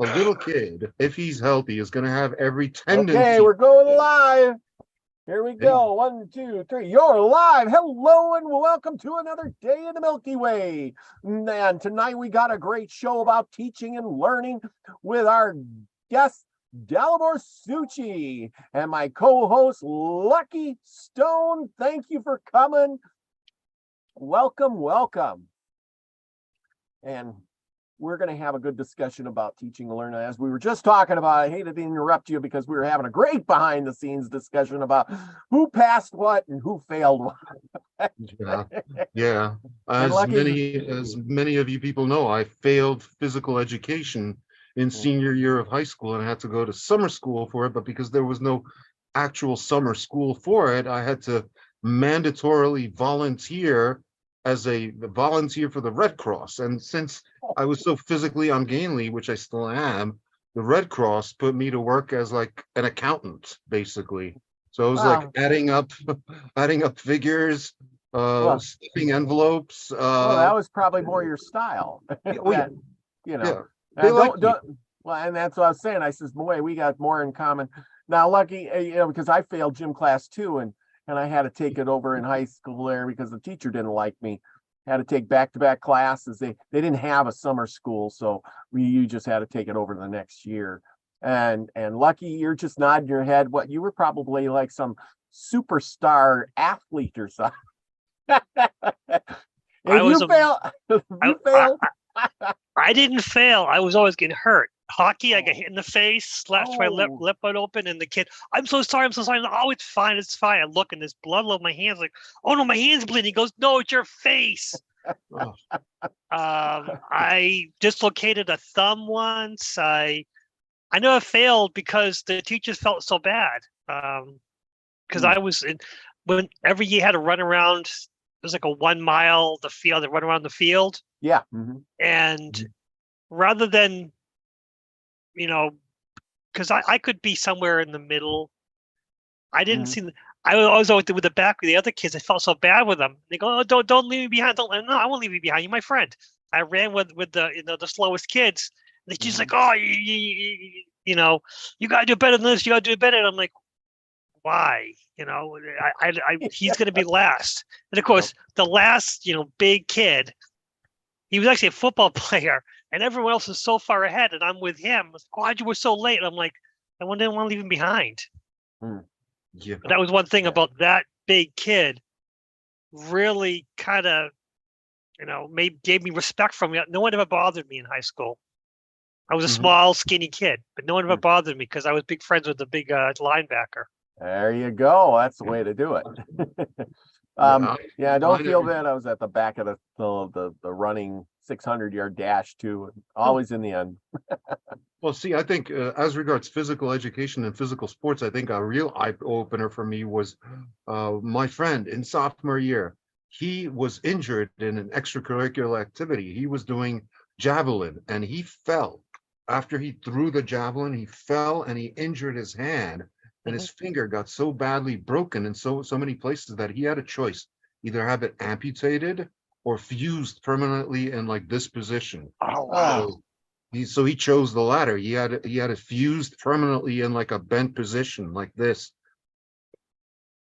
a little kid, if he's healthy, is going to have every Okay, tendency. we're going live. Here we Hey, go. 1, 2, 3. You're live. Hello and welcome to another day in the Milky Way. And tonight we got a great show about teaching and learning with our guest, Dalibor Suchy, and my co-host, Lucky Stone. Thank you for coming. Welcome, welcome. And we're going to have a good discussion about teaching and learning. As we were just talking about, I hated to interrupt you because we were having a great behind the scenes discussion about who passed what and who failed what. yeah. And As many of you people know, I failed physical education in senior year of high school and I had to go to summer school for it. But because there was no actual summer school for it, I had to mandatorily volunteer as a volunteer for the Red Cross. And since I was so physically ungainly, which I still am, the Red Cross put me to work as like an accountant, basically. So it was like adding up figures, stuffing envelopes. Well, that was probably more your style. Yeah, You know, yeah. They like don't. Well, and that's what I was saying. I says, boy, we got more in common. Now, Lucky, because I failed gym class too, and I had to take it over in high school there because the teacher didn't like me. Had to take back-to-back classes. They didn't have a summer school, so you just had to take it over the next year. And Lucky, you're just nodding your head. What, you were probably like some superstar athlete or something. I didn't fail. I was always getting hurt. Hockey, I got hit in the face, slashed my lip wide open, and the kid, I'm so sorry. Oh, it's fine. I look, and there's blood all over my hands. Like, oh no, my hand's bleeding. He goes, no, it's your face. I dislocated a thumb once. I never failed because the teachers felt so bad. Because I was when every year had to run around. It was like a 1 mile the field. They run around the field. Yeah. And rather than, because I could be somewhere in the middle. I didn't see. I was always with the back with the other kids. I felt so bad with them. They go, "Oh, don't leave me behind." No, I won't leave you behind. You're my friend. I ran with the the slowest kids. They're just like, "Oh, you gotta do better than this. You gotta do better." And I'm like, "Why? He's gonna be last." And of course, the last big kid, he was actually a football player, and everyone else is so far ahead, and I'm with him. Glad you were so late. And I'm like, I didn't want to leave him behind. Yeah. But that was one thing about that big kid. Really, kind of, gave me respect from me. No one ever bothered me in high school. I was a small, skinny kid, but no one ever bothered me because I was big friends with the big linebacker. There you go. That's the way to do it. Don't feel bad. I was at the back of the running 600-yard dash too, always in the end. Well, see, I think as regards physical education and physical sports, I think a real eye opener for me was my friend in sophomore year. He was injured in an extracurricular activity. He was doing javelin and he fell. After he threw the javelin, he fell and he injured his hand. And his finger got so badly broken in so many places that he had a choice: either have it amputated or fused permanently in like this position. Oh wow! So he chose the latter. He had it fused permanently in like a bent position like this.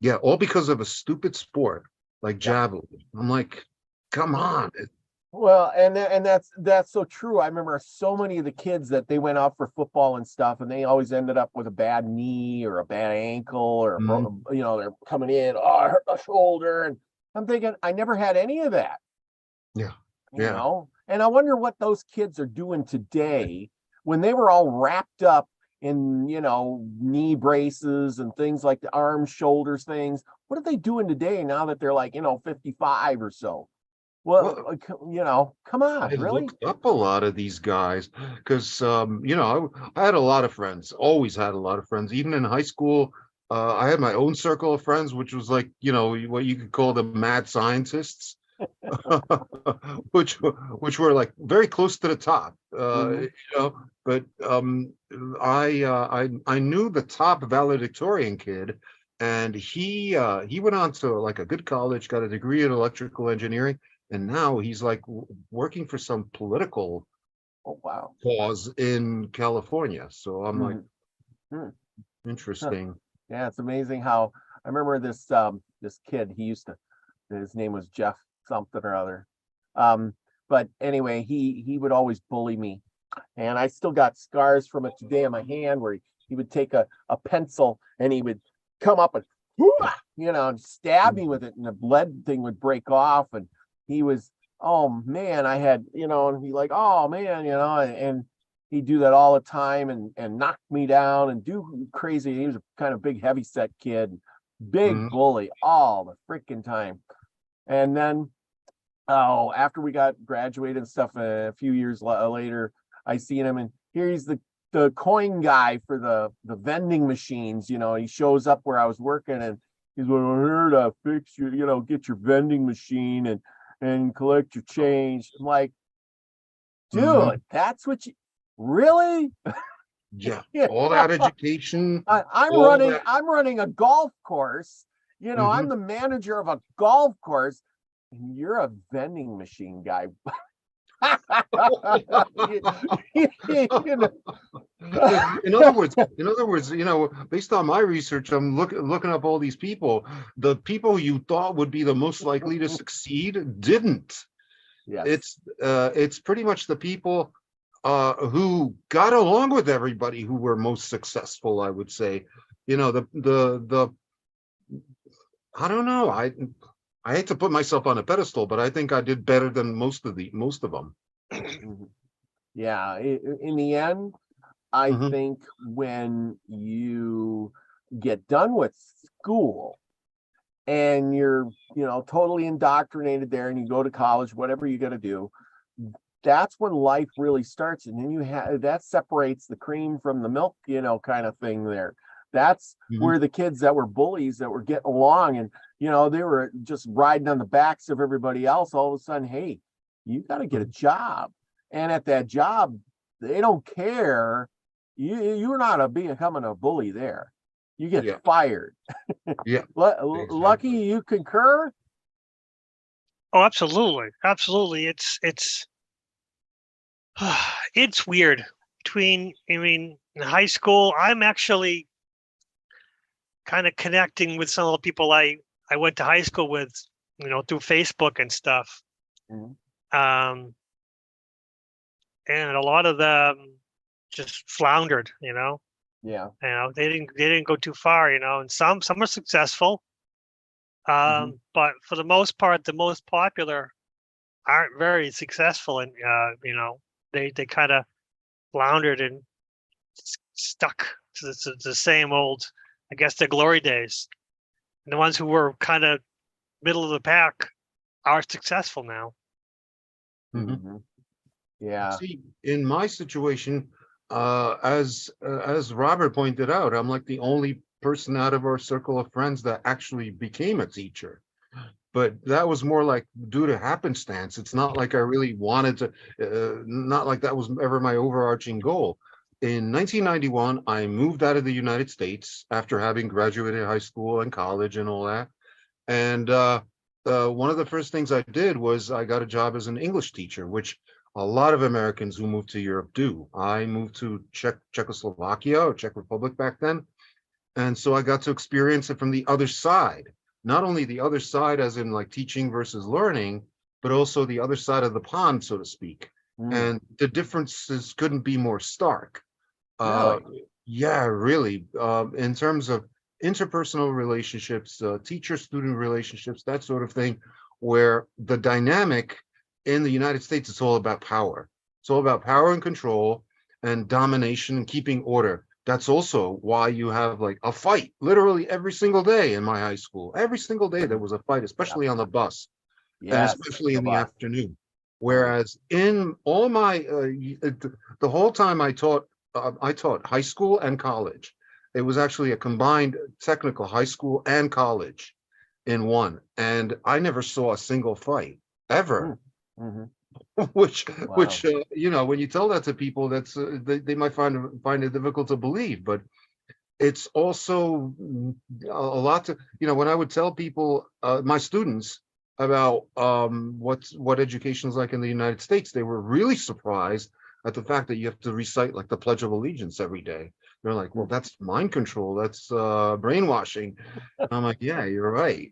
Yeah, all because of a stupid sport like javelin. I'm like, come on. Well, and that's so true. I remember so many of the kids that they went out for football and stuff, and they always ended up with a bad knee or a bad ankle, or they're coming in. Oh, I hurt my shoulder, and I'm thinking, I never had any of that. Yeah, And I wonder what those kids are doing today when they were all wrapped up in knee braces and things like the arms, shoulders, things. What are they doing today now that they're like 55 or so? Well, come on, I really? looked up a lot of these guys because, I had a lot of friends, always had a lot of friends. Even in high school, I had my own circle of friends, which was like, what you could call the mad scientists, which were like very close to the top, But I knew the top valedictorian kid, and he went on to like a good college, got a degree in electrical engineering. And now he's like working for some political Oh, wow. cause in California. So I'm like, Mhm. interesting. Yeah, it's amazing how I remember this kid, his name was Jeff something or other. But anyway, he would always bully me. And I still got scars from it today on my hand where he would take a pencil and he would come up and and stab me with it, and the lead thing would break off. And he was, oh man, I had, and he like, oh man, and he'd do that all the time and knock me down and do crazy. He was a kind of big, heavy set kid, big Mhm. bully all the freaking time. And then, oh, after we got graduated and stuff, a few years later, I seen him, and here he's the coin guy for the vending machines. He shows up where I was working, and he's like, "I'm here to fix your, get your vending machine and collect your change." I'm like, Mhm. dude, that's what you really? Yeah, Yeah. all that education, I'm all running that. I'm running a golf course. I'm Mhm. the manager of a golf course, and you're a vending machine guy. You know, In other words, based on my research, I'm looking up all these people. The people you thought would be the most likely to succeed didn't. yes. It's pretty much the people who got along with everybody who were most successful, I would say. The I don't know. I hate to put myself on a pedestal, but I think I did better than most of them. Mhm. Yeah. In the end, I Hmm. think when you get done with school and you're, totally indoctrinated there, and you go to college, whatever you got to do, that's when life really starts. And then that separates the cream from the milk, kind of thing there. That's Hmm. where the kids that were bullies that were getting along, and they were just riding on the backs of everybody else, all of a sudden, hey, you got to get a job. And at that job, they don't care. You're not becoming a bully there. You get Yeah, fired. yeah, Lucky, exactly. you concur? Oh, absolutely, absolutely. It's it's weird. In high school, I'm actually kind of connecting with some of the people I went to high school with, through Facebook and stuff. Mhm. Um, and a lot of them just floundered. Yeah. They didn't go too far. And some are successful. Mhm. But for the most part, the most popular aren't very successful, and they kind of floundered and stuck to the same old, I guess, the glory days. And the ones who were kind of middle of the pack are successful now. Hmm. Mhm. Yeah. See, in my situation, as Robert pointed out, I'm like the only person out of our circle of friends that actually became a teacher. But that was more like due to happenstance. It's not like I really wanted to, not like that was ever my overarching goal. In 1991, I moved out of the United States after having graduated high school and college and all that. And one of the first things I did was I got a job as an English teacher, which a lot of Americans who move to Europe do. I moved to Czechoslovakia or Czech Republic back then. And so I got to experience it from the other side, not only the other side as in like teaching versus learning, but also the other side of the pond, so to speak. Mm. And the differences couldn't be more stark. Uh, Really? yeah, really. In terms of interpersonal relationships, teacher-student relationships, that sort of thing, where the dynamic in the United States, it's all about power. It's all about power and control and domination and keeping order. That's also why you have like a fight literally every single day in my high school. Every single day there Mhm. was a fight, Yep. especially on the bus and Yes, especially the in the bus. afternoon. Mm. Whereas in all my the whole time I taught high school and college. It was actually a combined technical high school and college in one, and I never saw a single fight ever. Mm. Mhm. which Wow. when you tell that to people, they might find it difficult to believe, but it's also a lot to when I would tell people, my students, about what education is like in the United States, they were really surprised at the fact that you have to recite like the Pledge of Allegiance every day. They're like, well, that's mind control. That's brainwashing. I'm like, yeah, you're right.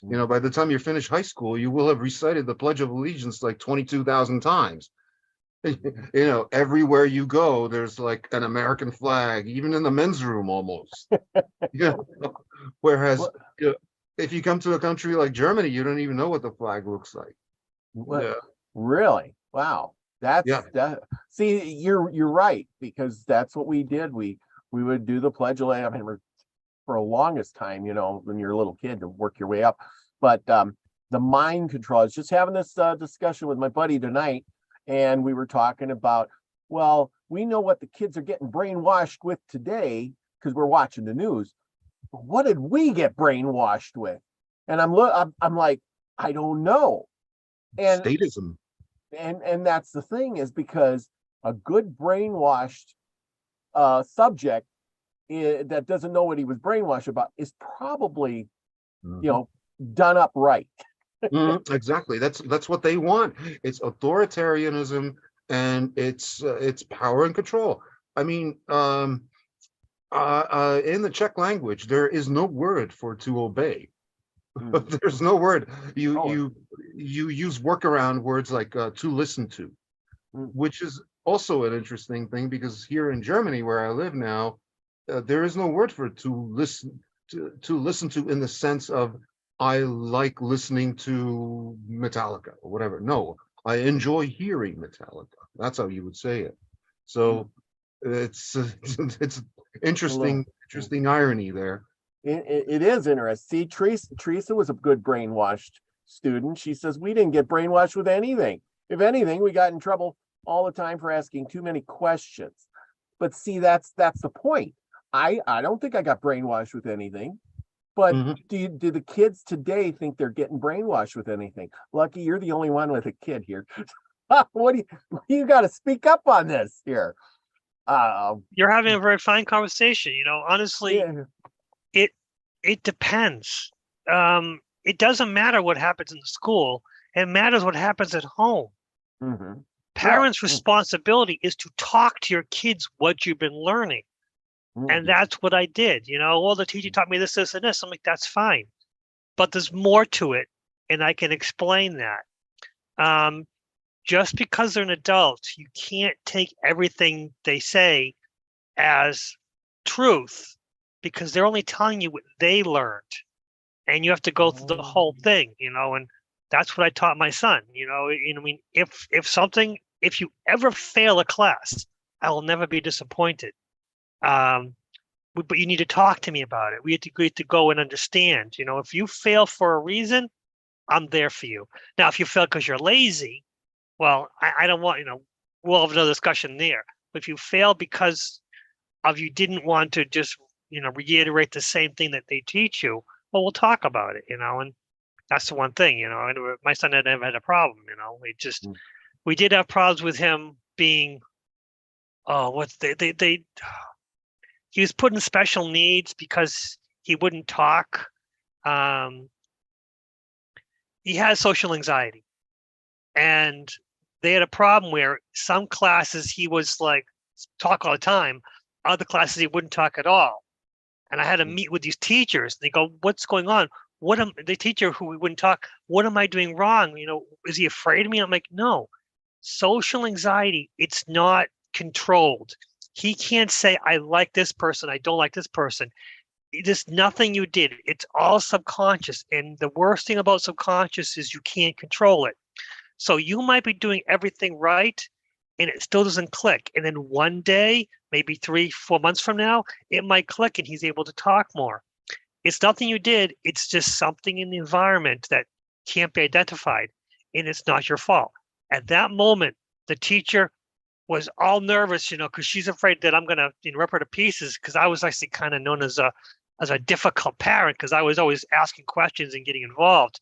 By the time you finish high school, you will have recited the Pledge of Allegiance like 22,000 times. Everywhere you go, there's like an American flag, even in the men's room almost. Yeah. Whereas if you come to a country like Germany, you don't even know what the flag looks like. Yeah. Really? Wow. Yeah. See, you're right, because that's what we did. We would do the Pledge of Allegiance. I mean, for the longest time, when you're a little kid, to work your way up. But the mind control, I was just having this discussion with my buddy tonight, and we were talking about, well, we know what the kids are getting brainwashed with today because we're watching the news. But what did we get brainwashed with? And I'm like, I don't know. And statism. And that's the thing, is because a good brainwashed subject that doesn't know what he was brainwashed about is probably, done up right. Exactly. That's what they want. It's authoritarianism, and it's power and control. I mean, in the Czech language, there is no word for to obey. There's no word. You use workaround words like to listen to, which is also an interesting thing, because here in Germany, where I live now, there is no word for to listen to in the sense of I like listening to Metallica or whatever. No, I enjoy hearing Metallica. That's how you would say it. So it's interesting irony there. It is interesting. See, Teresa was a good brainwashed student. She says we didn't get brainwashed with anything. If anything, we got in trouble all the time for asking too many questions. But see, that's the point. I don't think I got brainwashed with anything. But do the kids today think they're getting brainwashed with anything? Lucky, you're the only one with a kid here. What do you got to speak up on this here? You're having a very fine conversation. Honestly, it depends. It doesn't matter what happens in the school. It matters what happens at home. Parents' responsibility is to talk to your kids what you've been learning. And that's what I did. Well, the teacher taught me this, this, and this. I'm like, that's fine. But there's more to it, and I can explain that. Just because they're an adult, you can't take everything they say as truth, because they're only telling you what they learned. And you have to go through the whole thing, and that's what I taught my son. I mean, if you ever fail a class, I will never be disappointed. But you need to talk to me about it. We have to go and understand. If you fail for a reason, I'm there for you. Now, if you fail because you're lazy, well, I don't want, we'll have another discussion there. But if you fail because you didn't want to just, reiterate the same thing that they teach you, well, we'll talk about it, and that's the one thing, and my son had never had a problem, we did have problems with him being, he was put in special needs because he wouldn't talk. He has social anxiety, and they had a problem where some classes he was like talk all the time, other classes he wouldn't talk at all. And I had to meet with these teachers. They go, "What's going on? The teacher who wouldn't talk? What am I doing wrong? Is he afraid of me?" I'm like, no. Social anxiety, it's not controlled. He can't say, I like this person, I don't like this person. There's nothing you did. It's all subconscious. And the worst thing about subconscious is you can't control it. So you might be doing everything right, and it still doesn't click. And then one day, maybe 3-4 months from now, it might click and he's able to talk more. It's nothing you did. It's just something in the environment that can't be identified, and it's not your fault. At that moment, the teacher was all nervous, because she's afraid that I'm going to rip her to pieces, because I was actually kind of known as a difficult parent, because I was always asking questions and getting involved.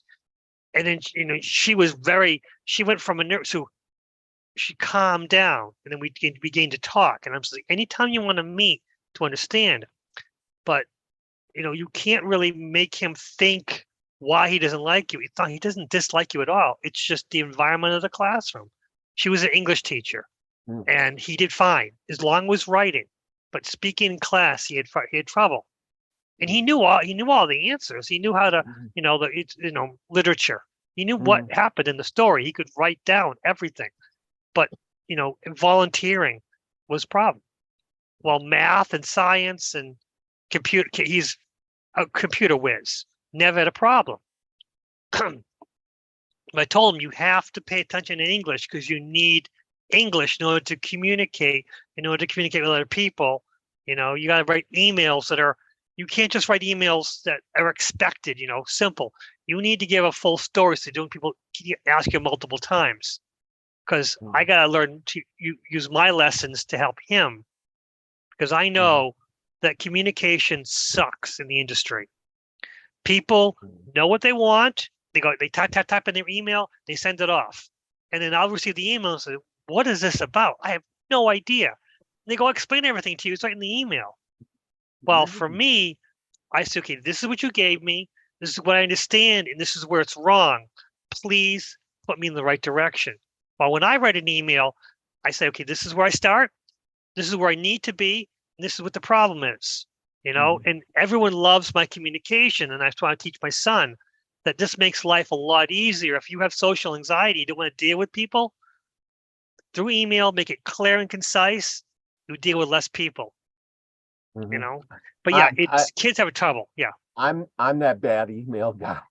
And then, she went from a nervous to, she calmed down, and then we began to talk. And I'm just like, anytime you want to meet to understand, but, you can't really make him think why he doesn't like you. He doesn't dislike you at all. It's just the environment of the classroom. She was an English teacher. and he did fine as long as writing. But speaking in class, he had trouble, and he knew all the answers. He knew how to, literature. He knew what happened in the story. He could write down everything, but volunteering was a problem. Well, math and science and computer, he's a computer whiz. Never had a problem. I told him you have to pay attention in English because you need English in order to communicate. In order to communicate with other people, you got to write emails that are. You can't just write emails that are expected. Simple. You need to give a full story so people ask you multiple times. Because I got to learn to use my lessons to help him. Because I know that communication sucks in the industry. People know what they want. They type in their email, they send it off. And then I'll receive the email and say, what is this about? I have no idea. And they go explain everything to you. It's right in the email. Well, for me, I say, okay, this is what you gave me. This is what I understand. And this is where it's wrong. Please put me in the right direction. Well, when I write an email, I say, okay, this is where I start. This is where I need to be. And this is what the problem is, and everyone loves my communication. And that's why I teach my son that this makes life a lot easier. If you have social anxiety, you don't want to deal with people, through email, make it clear and concise, you deal with less people, But yeah, kids have trouble. Yeah. I'm that bad email guy.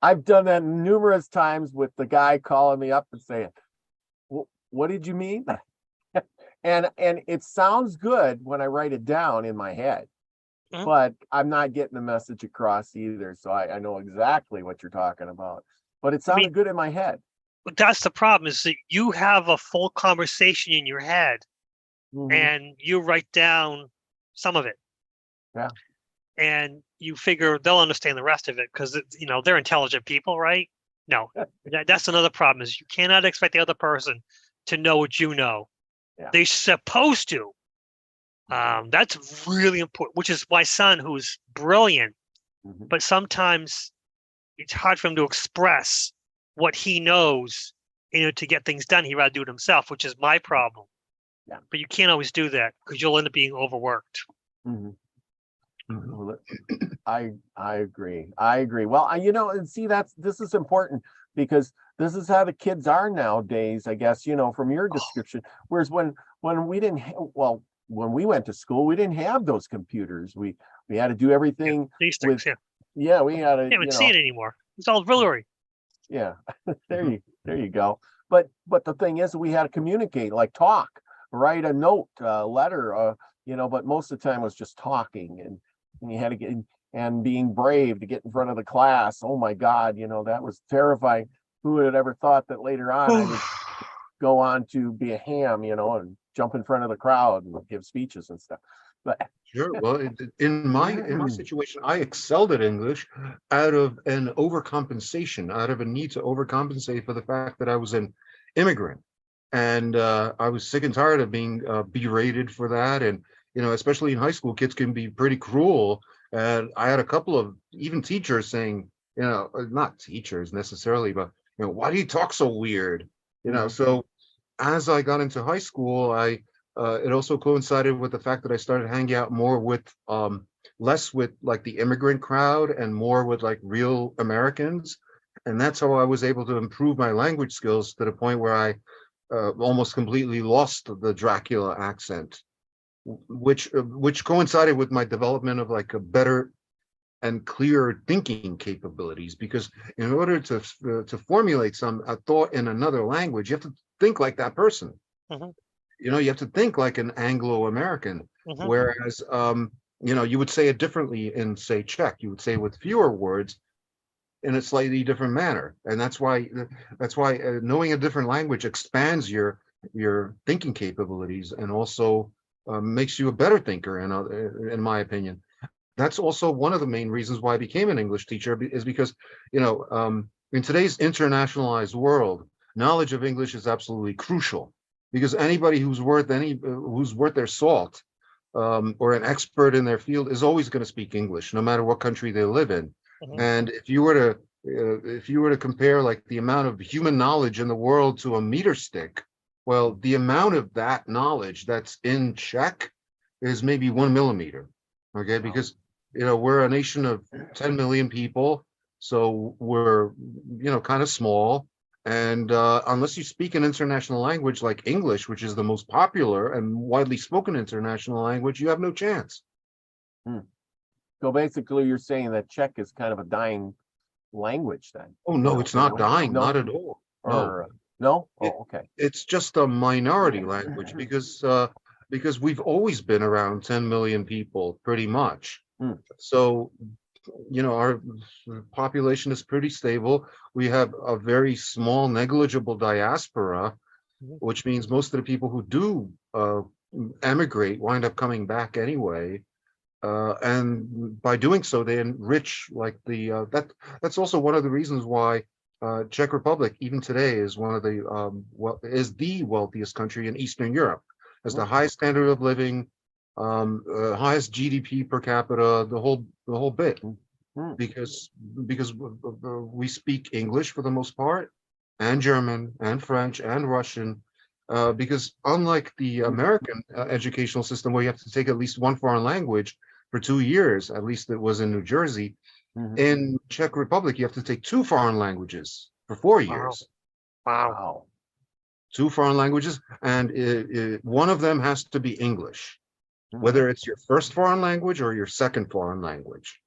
I've done that numerous times with the guy calling me up and saying, what did you mean? And it sounds good when I write it down in my head. But I'm not getting the message across either. So I know exactly what you're talking about. But it sounded good in my head. But that's the problem, is that you have a full conversation in your head and you write down some of it. Yeah. And you figure they'll understand the rest of it because, they're intelligent people, right? No, that's another problem, is you cannot expect the other person to know what you know. Yeah. They're supposed to. That's really important, which is my son, who's brilliant, but sometimes it's hard for him to express what he knows, to get things done. He'd rather do it himself, which is my problem. Yeah. But you can't always do that because you'll end up being overworked. I agree. Well, and see, this is important because this is how the kids are nowadays, I guess, from your description. Whereas when we didn't, when we went to school, we didn't have those computers. We had to do everything. We had to. You can't even see it anymore. It's all Villery. Yeah, there you go. But the thing is, we had to communicate, like talk, write a note, letter, but most of the time it was just talking, and you had to get and being brave to get in front of the class. Oh my God, that was terrifying. Who would have ever thought that later on I would go on to be a ham, and jump in front of the crowd and give speeches and stuff. But sure. Well, in my situation, I excelled at English out of an overcompensation, out of a need to overcompensate for the fact that I was an immigrant, and I was sick and tired of being berated for that. And especially in high school, kids can be pretty cruel. And I had a couple of even teachers saying, not teachers necessarily, but why do you talk so weird? So as I got into high school, it also coincided with the fact that I started hanging out more with less with like the immigrant crowd and more with like real Americans. And that's how I was able to improve my language skills to the point where I almost completely lost the Dracula accent, which coincided with my development of like a better and clearer thinking capabilities. Because in order to formulate a thought in another language, you have to think like that person. You have to think like an Anglo-American, whereas you would say it differently in, say, Czech. You would say with fewer words in a slightly different manner, and that's why knowing a different language expands your thinking capabilities and also makes you a better thinker. In my opinion, that's also one of the main reasons why I became an English teacher, is because in today's internationalized world, knowledge of English is absolutely crucial. Because anybody who's worth their salt, or an expert in their field, is always going to speak English, no matter what country they live in. And if you were if you were to compare like the amount of human knowledge in the world to a meter stick, well, the amount of that knowledge that's in Czech is maybe 1 millimeter. Okay, because we're a nation of 10 million people, so we're kind of small. And unless you speak an international language like English, which is the most popular and widely spoken international language, you have no chance. So basically, you're saying that Czech is kind of a dying language then? Oh no, it's not dying, No? not at all. No, Or no? It- Oh, okay. it's just a minority language because we've always been around 10 million people, pretty much. So our population is pretty stable. We have a very small, negligible diaspora, which means most of the people who do emigrate wind up coming back anyway. And by doing so, they enrich like that's also one of the reasons why Czech Republic, even today, is one of the is the wealthiest country in Eastern Europe, has the highest standard of living, highest GDP per capita, the whole bit, because we speak English for the most part, and German, and French, and Russian. Because unlike the American educational system, where you have to take at least one foreign language for 2 years, at least it was in New Jersey, in Czech Republic, you have to take 2 foreign languages for 4 years. Wow. 2 foreign languages, and one of them has to be English, whether it's your first foreign language or your second foreign language.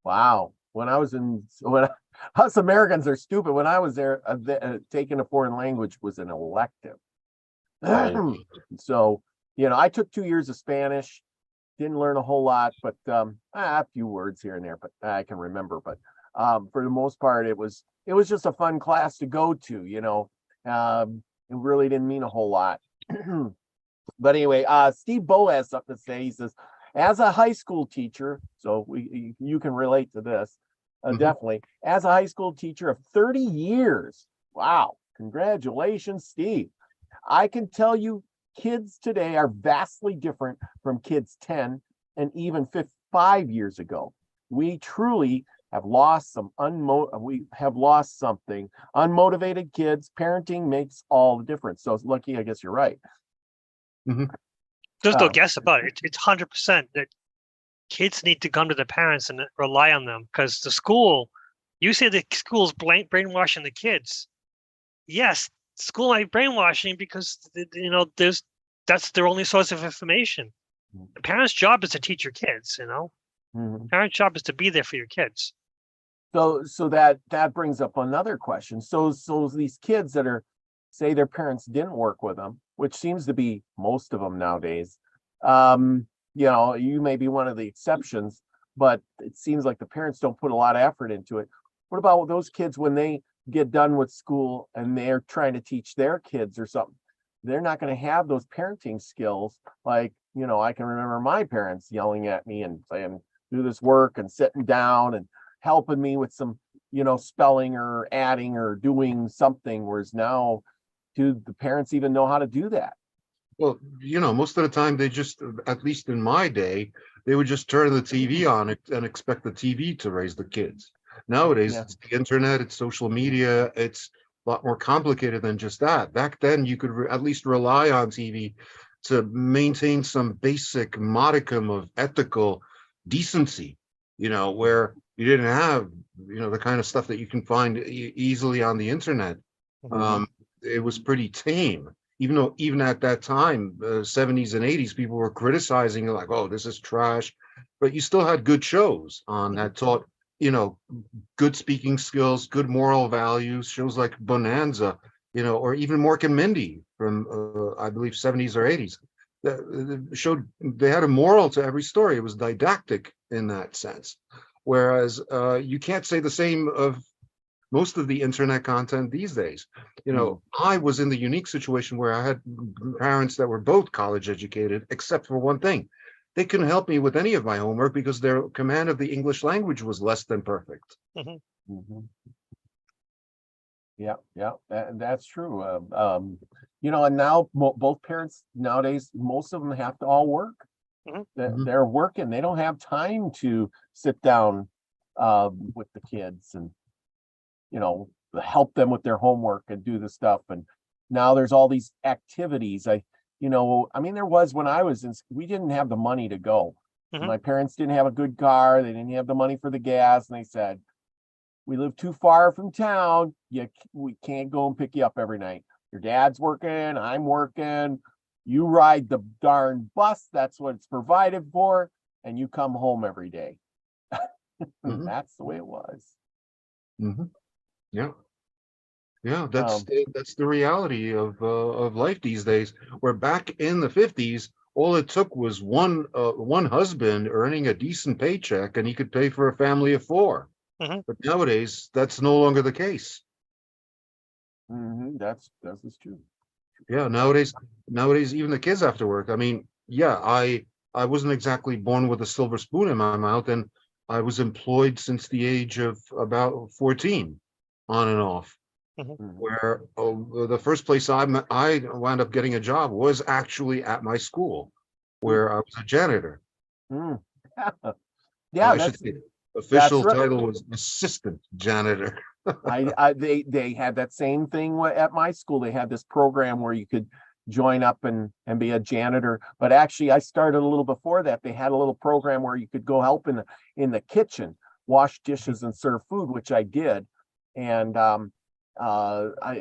Wow. When us Americans are stupid. When I was there, taking a foreign language was an elective. So, I took 2 years of Spanish, didn't learn a whole lot, but a few words here and there, but I can remember. But for the most part, it was just a fun class to go to, it really didn't mean a whole lot. But anyway, Steve Bow has something to say. He says, as a high school teacher, so you can relate to this, definitely. As a high school teacher of 30 years, wow, congratulations, Steve. I can tell you kids today are vastly different from kids 10 and even 5 years ago. We truly have lost something. Unmotivated kids, parenting makes all the difference. So, Lucky, I guess you're right. There's no guess about it. It's 100% that kids need to come to their parents and rely on them, because the school, you say the school's brainwashing the kids. Yes, school might be brainwashing because that's their only source of information. The parent's job is to teach your kids. Parent's job is to be there for your kids. So that brings up another question. So these kids that say their parents didn't work with them, which seems to be most of them nowadays. You may be one of the exceptions, but it seems like the parents don't put a lot of effort into it. What about those kids when they get done with school and they're trying to teach their kids or something? They're not going to have those parenting skills. Like, I can remember my parents yelling at me and saying, do this work, and sitting down and helping me with some, spelling or adding or doing something. Whereas now, do the parents even know how to do that? Well, most of the time they just, at least in my day, they would just turn the TV on and expect the TV to raise the kids. Nowadays, it's the internet, it's social media, it's a lot more complicated than just that. Back then, you could at least rely on TV to maintain some basic modicum of ethical decency, where you didn't have, the kind of stuff that you can find easily on the internet. It was pretty tame. Even at that time, 70s and 80s, people were criticizing like, oh, this is trash. But you still had good shows on that taught, good speaking skills, good moral values, shows like Bonanza, or even Mork and Mindy from, I believe, 70s or 80s. That showed they had a moral to every story. It was didactic in that sense. Whereas you can't say the same of most of the internet content these days. I was in the unique situation where I had parents that were both college educated, except for one thing. They couldn't help me with any of my homework because their command of the English language was less than perfect. Yeah, that's true. And now both parents nowadays, most of them have to all work. They're working. They don't have time to sit down with the kids, and help them with their homework and do the stuff. And now there's all these activities. There was when I was in, we didn't have the money to go. Mhm. My parents didn't have a good car. They didn't have the money for the gas. And they said, we live too far from town. We can't go and pick you up every night. Your dad's working, I'm working. You ride the darn bus. That's what it's provided for. And you come home every day. Mhm. That's the way it was. Mhm. Yeah. Yeah, Um, that's the reality of life these days. Where back in the 50s, all it took was one husband earning a decent paycheck, and he could pay for a family of four. Mhm. But nowadays, that's no longer the case. that's true. Yeah, nowadays even the kids have to work. I mean, yeah, I wasn't exactly born with a silver spoon in my mouth, and I was employed since the age of about 14, on and off. Mhm. Where the first place I wound up getting a job was actually at my school, Mm. where I was a janitor. Mm. Well, Yeah, I should that's say that's official right. title was assistant janitor. They had that same thing at my school. They had this program where you could join up and be a janitor. But actually, I started a little before that. They had a little program where you could go help in the kitchen, wash dishes and serve food, which I did. And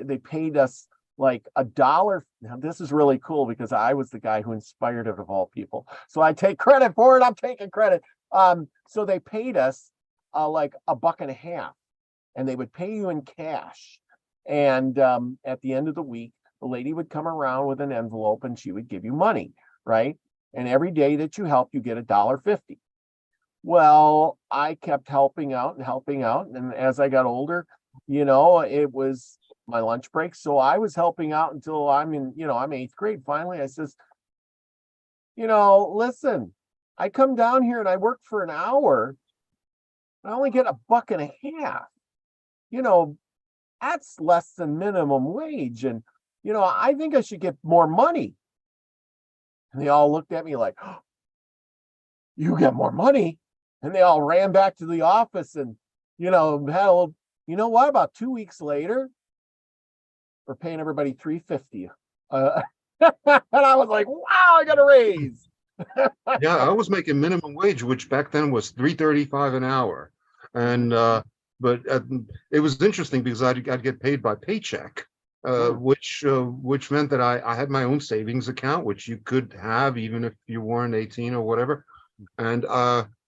they paid us like $1. Now, this is really cool because I was the guy who inspired it of all people. So I take credit for it. I'm taking credit. So they paid us like $1.50, and they would pay you in cash. And at the end of the week, the lady would come around with an envelope and she would give you money, right? And every day that you help, you get $1.50. Well, I kept helping out and helping out. And as I got older, it was my lunch break. So I was helping out until I'm I'm 8th grade. Finally, I says, listen, I come down here and I work for an hour. I only get $1.50. You know, that's less than minimum wage. And, I think I should get more money. And they all looked at me like, oh, you get more money. And they all ran back to the office and, had a little, what, about 2 weeks later, we're paying everybody $3.50. And I was like, wow, I got a raise. Yeah, I was making minimum wage, which back then was 3.35 an hour, and but it was interesting because I'd get paid by paycheck, Mm. which meant that I had my own savings account, which you could have even if you weren't 18 or whatever, and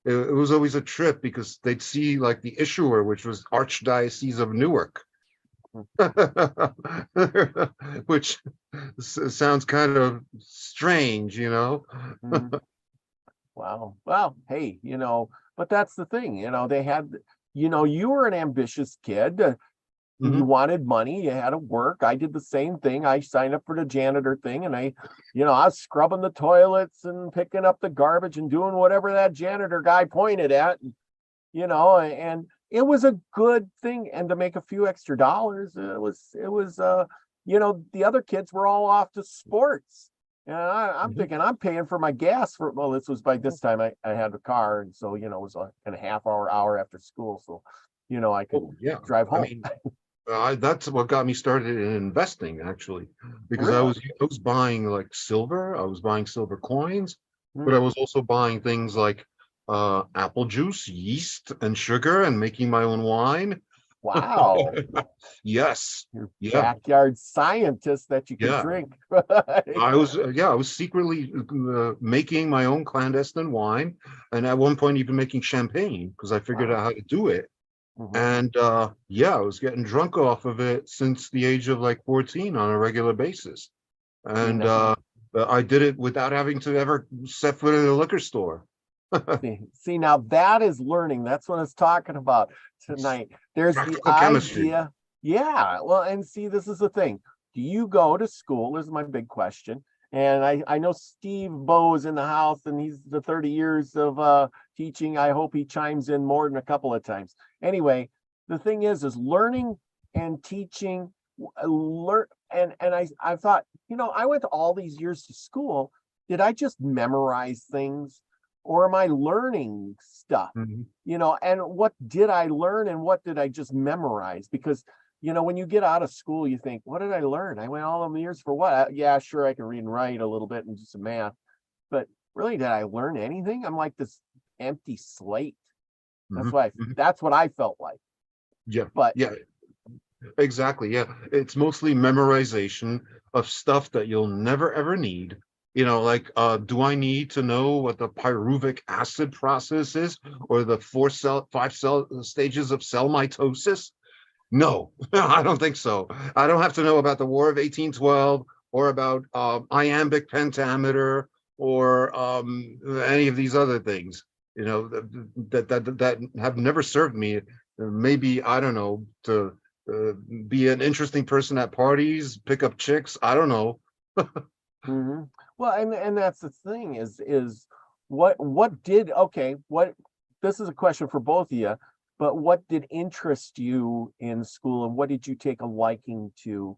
it was always a trip because they'd see like the issuer, which was Archdiocese of Newark, which sounds kind of strange, you know. Mm. Wow. Well, hey, but that's the thing, they had, you were an ambitious kid. You Mhm. wanted money, you had to work. I did the same thing. I signed up for the janitor thing, and I was scrubbing the toilets and picking up the garbage and doing whatever that janitor guy pointed at. And it was a good thing. And to make a few extra dollars, it was the other kids were all off to sports. And I'm Mhm. thinking I'm paying for my gas well, this was by this time I had a car. And so, it was a half hour after school. So, I could Oh, yeah. drive I home. mean, that's what got me started in investing, actually, because I Really? was I was buying like silver, I was buying silver coins, but I Hmm. was also buying things like apple juice, yeast, and sugar, and making my own wine. Wow. Yes, Your yeah, backyard scientist that you could yeah. drink. I was secretly making my own clandestine wine, and at one point even making champagne because I figured out Wow. how to do it. Hmm. And yeah, I was getting drunk off of it since the age of like 14 on a regular basis. See, And I did it without having to ever set foot in a liquor store. see, now that is learning. That's what I was talking about tonight. There's the Practical chemistry. idea. Yeah. Well, and see, this is the thing. Do you go to school? This is my big question. And I know Steve Bow is in the house and he's the 30 years of teaching. I hope he chimes in more than a couple of times. Anyway, the thing is learning and teaching, learn and I thought, I went to all these years to school. Did I just memorize things? or am I learning stuff? Mhm. And what did I learn and what did I just memorize? Because, when you get out of school, you think, what did I learn? I went all them years for what? Yeah, sure, I can read and write a little bit and do some math, but really, did I learn anything? I'm like this empty slate. Mhm. Mhm. That's what I felt like. Yeah. But Yeah. Exactly. Yeah. It's mostly memorization of stuff that you'll never ever need. Like, do I need to know what the pyruvic acid process is, or the five cell stages of cell mitosis? No, I don't think so. I don't have to know about the War of 1812 or about iambic pentameter or any of these other things, that have never served me. Maybe, I don't know, to uh, be an interesting person at parties, pick up chicks. I don't know. mhm. Well, and that's the thing is what did okay, what this is a question for both of you, but what did interest you in school and what did you take a liking to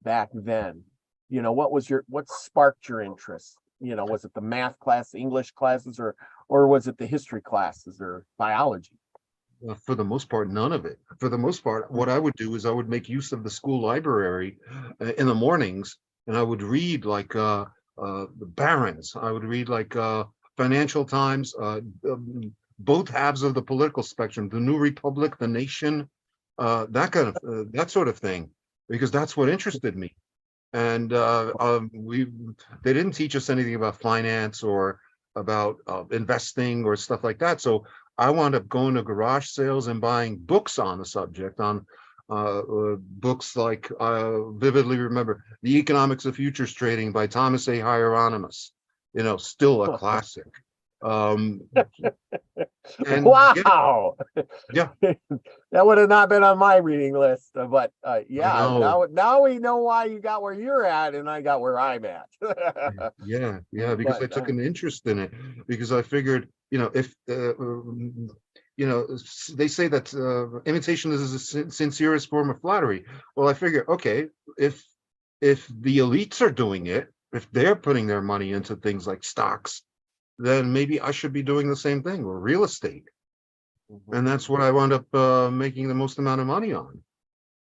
back then? What sparked your interest? Was it the math class, English classes, or was it the history classes or biology? For the most part, none of it. For the most part, what I would do is I would make use of the school library in the mornings, and I would read like the Barron's. I would read like Financial Times, both halves of the political spectrum, the New Republic, the Nation, that sort of thing, because that's what interested me. And they didn't teach us anything about finance or about investing or stuff like that. So I wound up going to garage sales and buying books on the subject, on books like, vividly remember The Economics of Futures Trading by Thomas A. Hieronymus, still a classic. Um, and yeah, Wow. yeah, That would have not been on my reading list, but I yeah, know. now we know why you got where you're at and I got where I'm at. Yeah, yeah, because But I took an interest in it, because I figured, if they say that imitation is the sincerest form of flattery. Well, I figure, okay, if the elites are doing it, if they're putting their money into things like stocks, then maybe I should be doing the same thing, or real estate. And that's what I wound up making the most amount of money on.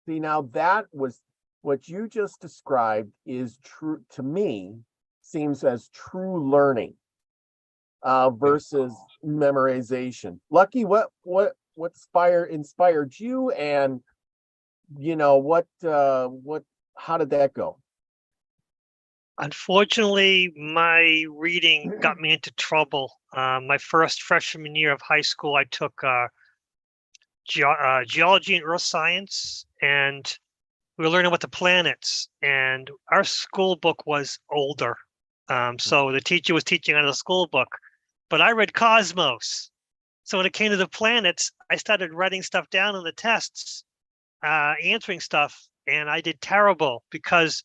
See, now that was what you just described is true to me, seems as true learning Yeah. versus memorization. Lucky, what inspired you, and what how did that go? Unfortunately, my reading got me into trouble. My first freshman year of high school, I took geology and earth science, and we were learning about the planets. And our school book was older, so the teacher was teaching out of the school book. But I read Cosmos, so when it came to the planets, I started writing stuff down on the tests, answering stuff, and I did terrible because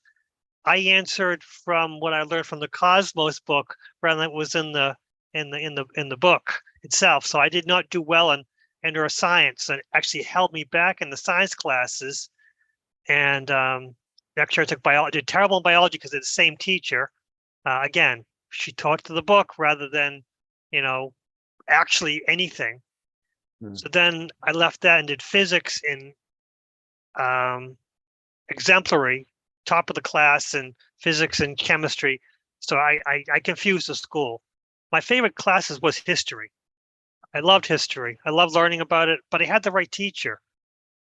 I answered from what I learned from the Cosmos book rather than it was in the book itself. So I did not do well in neuroscience, and it actually held me back in the science classes. And next year I took biology, did terrible in biology because it's the same teacher. Again, she taught to the book rather than, actually anything. So then I left that and did physics in exemplary, top of the class in physics and chemistry. So I confused the school. My favorite classes was history. I loved history. I loved learning about it, but I had the right teacher.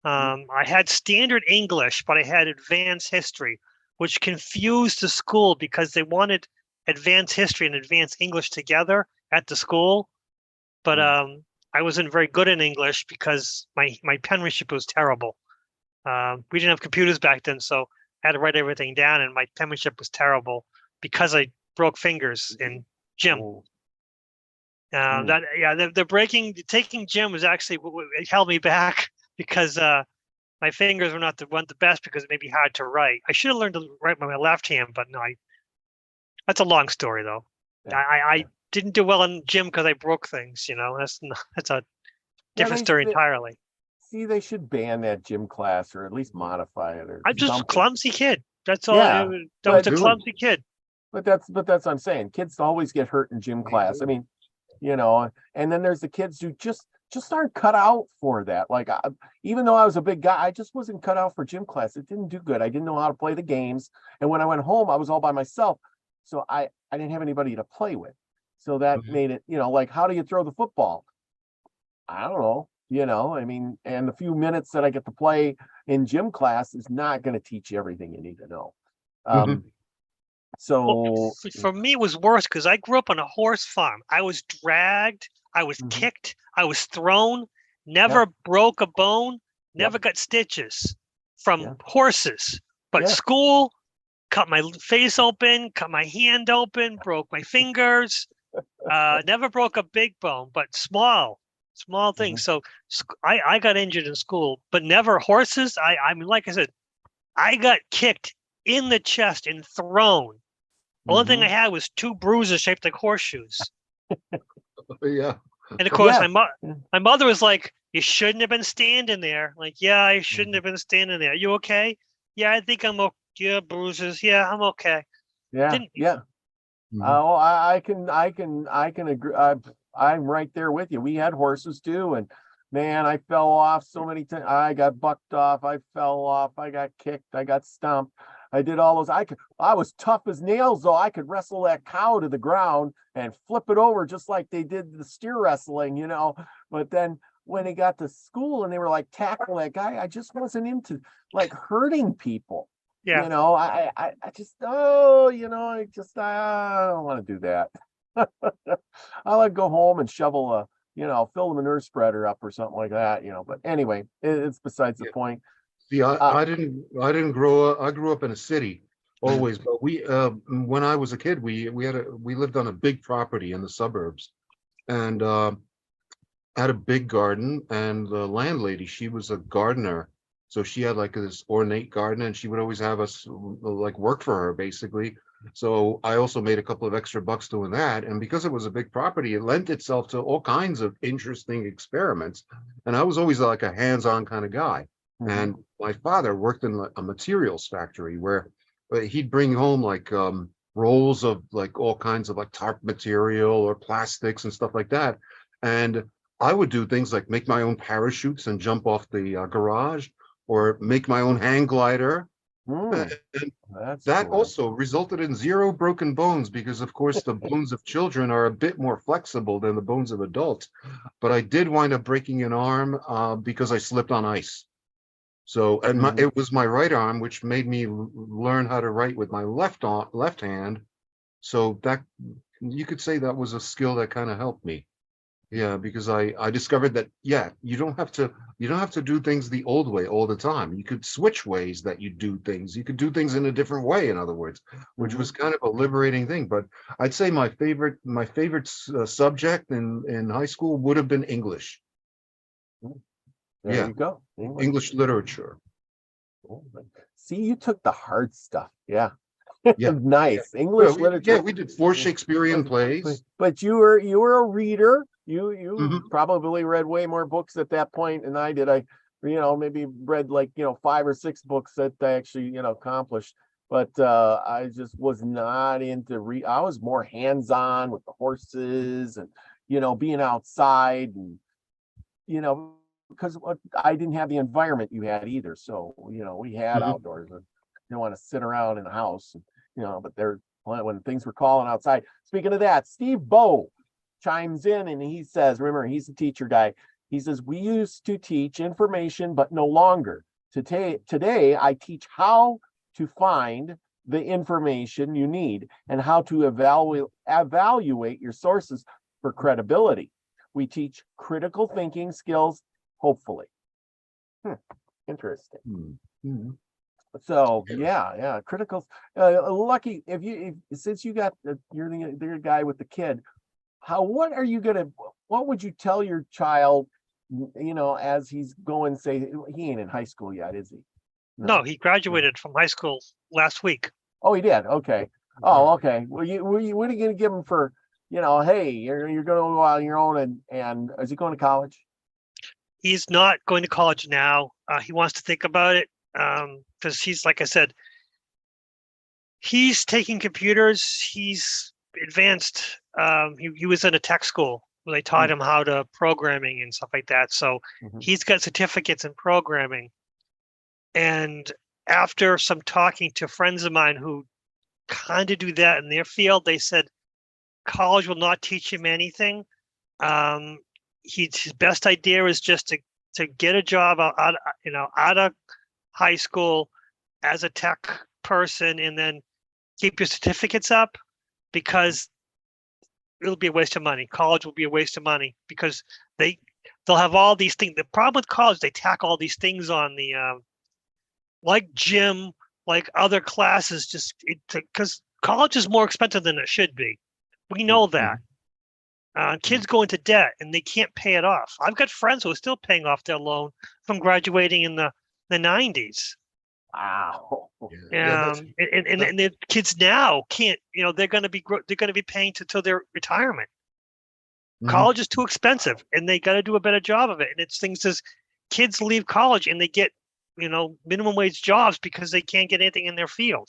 I had standard English, but I had advanced history, which confused the school because they wanted advanced history and advanced English together at the school. But I wasn't very good in English because my penmanship was terrible. We didn't have computers back then, so I had to write everything down, and my penmanship was terrible because I broke fingers in gym. Taking gym was actually it held me back because my fingers were not the best because it may be hard to write. I should have learned to write with my left hand, but no, that's a long story though. I didn't do well in gym because I broke things. That's a different story entirely. See, they should ban that gym class or at least modify it. Or I'm just a something. clumsy kid. That's all. Yeah, I was a clumsy kid. But that's what I'm saying. Kids always get hurt in gym class. I mean, And then there's the kids who just aren't cut out for that. Like, even though I was a big guy, I just wasn't cut out for gym class. It didn't do good. I didn't know how to play the games. And when I went home, I was all by myself. So I didn't have anybody to play with. So that made it, like, how do you throw the football? I don't know, I mean, and the few minutes that I get to play in gym class is not going to teach you everything you need to know. Well, So for me, it was worse because I grew up on a horse farm. I was dragged, I was Mhm. kicked, I was thrown, never broke a bone, never got stitches from horses. But Yeah. school cut my face open, cut my hand open, broke my fingers. Never broke a big bone, but small things. So I got injured in school, but never horses. I mean, like I said, I got kicked in the chest and thrown. Only thing I had was 2 bruises shaped like horseshoes. Yeah. And of course, Yeah. my mother was like, "You shouldn't have been standing there." Like, yeah, I shouldn't have been standing there. You okay? Yeah, I think I'm okay. Yeah, bruises. Yeah, I'm okay. Yeah. Yeah. Oh, I can agree. I'm right there with you. We had horses too, and man, I fell off so many times. I got bucked off. I fell off. I got kicked. I got stomped. I did all those. I was tough as nails, though. I could wrestle that cow to the ground and flip it over just like they did the steer wrestling, But then when it got to school and they were like, tackle that guy, I just wasn't into like hurting people. Yeah. I just, I don't want to do that. I like go home and shovel fill the manure spreader up or something like that, but anyway, it's besides the point. See, I didn't grow up. I grew up in a city always, but when I was a kid, we lived on a big property in the suburbs, and had a big garden. And the landlady, she was a gardener, so she had like this ornate garden, and she would always have us like work for her basically. So I also made a couple of extra bucks doing that, and because it was a big property, it lent itself to all kinds of interesting experiments. And I was always like a hands-on kind of guy. And my father worked in a materials factory where he'd bring home like rolls of like all kinds of like tarp material or plastics and stuff like that. And I would do things like make my own parachutes and jump off the garage, or make my own hang glider. And that cool. also resulted in 0 broken bones, because of course the bones of children are a bit more flexible than the bones of adults. But I did wind up breaking an arm because I slipped on ice. So, and it was my right arm, which made me learn how to write with my left hand. So that, you could say that was a skill that kind of helped me. Yeah, because I discovered that, yeah, you don't have to do things the old way all the time. You could switch ways that you do things. You could do things in a different way, in other words, which was kind of a liberating thing. But I'd say my favorite subject in high school would have been English. There you go. English literature. See, you took the hard stuff. Yeah. Yeah. Nice. English literature. Yeah, we did 4 Shakespearean plays. But you were a reader. You probably read way more books at that point than I did. I maybe read like 5 or 6 books that I actually accomplished. But I just was not into I was more hands-on with the horses and being outside, and because I didn't have the environment you had either. So we had outdoors. And didn't want to sit around in the house, but there, when things were calling outside. Speaking of that, Steve Bow chimes in and he says, remember, he's a teacher guy. He says, we used to teach information, but no longer. Today, I teach how to find the information you need and how to evaluate your sources for credibility. We teach critical thinking skills, hopefully. Interesting. So yeah, critical. Lucky, since you got you're the guy with the kid. What would you tell your child? As he's going, say he ain't in high school yet, is he? No, he graduated from high school last week. Oh, he did. Okay. Oh, okay. Well, what are you going to give him for? Hey, you're going to go on your own, and is he going to college? He's not going to college now. He wants to think about it. Because he's, like I said, he's taking computers. He's advanced. He was in a tech school, where they taught him how to programming and stuff like that. So Mhm. he's got certificates in programming. And after some talking to friends of mine who kind of do that in their field, they said college will not teach him anything. His best idea is just to get a job out of high school as a tech person, and then keep your certificates up, because it'll be a waste of money. College will be a waste of money because they'll have all these things. The problem with college, they tack all these things on the like gym, like other classes, just because college is more expensive than it should be. We know that. Kids go into debt and they can't pay it off. I've got friends who are still paying off their loan from graduating in the 90s. Wow. Yeah, And the kids now can't, they're going to be paying till their retirement. College is too expensive, and they got to do a better job of it. And it's things as kids leave college and they get, minimum wage jobs because they can't get anything in their field.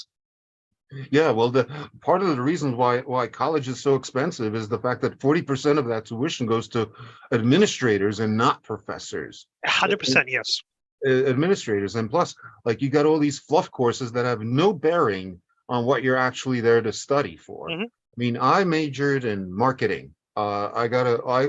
Yeah, well, the part of the reasons why college is so expensive is the fact that 40% of that tuition goes to administrators and not professors. 100%, yes. Administrators, and plus, like, you got all these fluff courses that have no bearing on what you're actually there to study for. I mean, I majored in marketing. I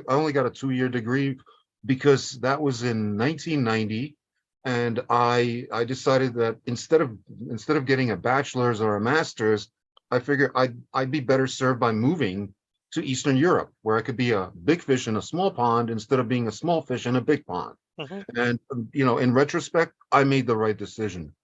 only got a 2-year degree because that was in 1990. And I decided that instead of getting a bachelor's or a master's, I figured I'd be better served by moving to Eastern Europe, where I could be a big fish in a small pond instead of being a small fish in a big pond. And in retrospect, I made the right decision.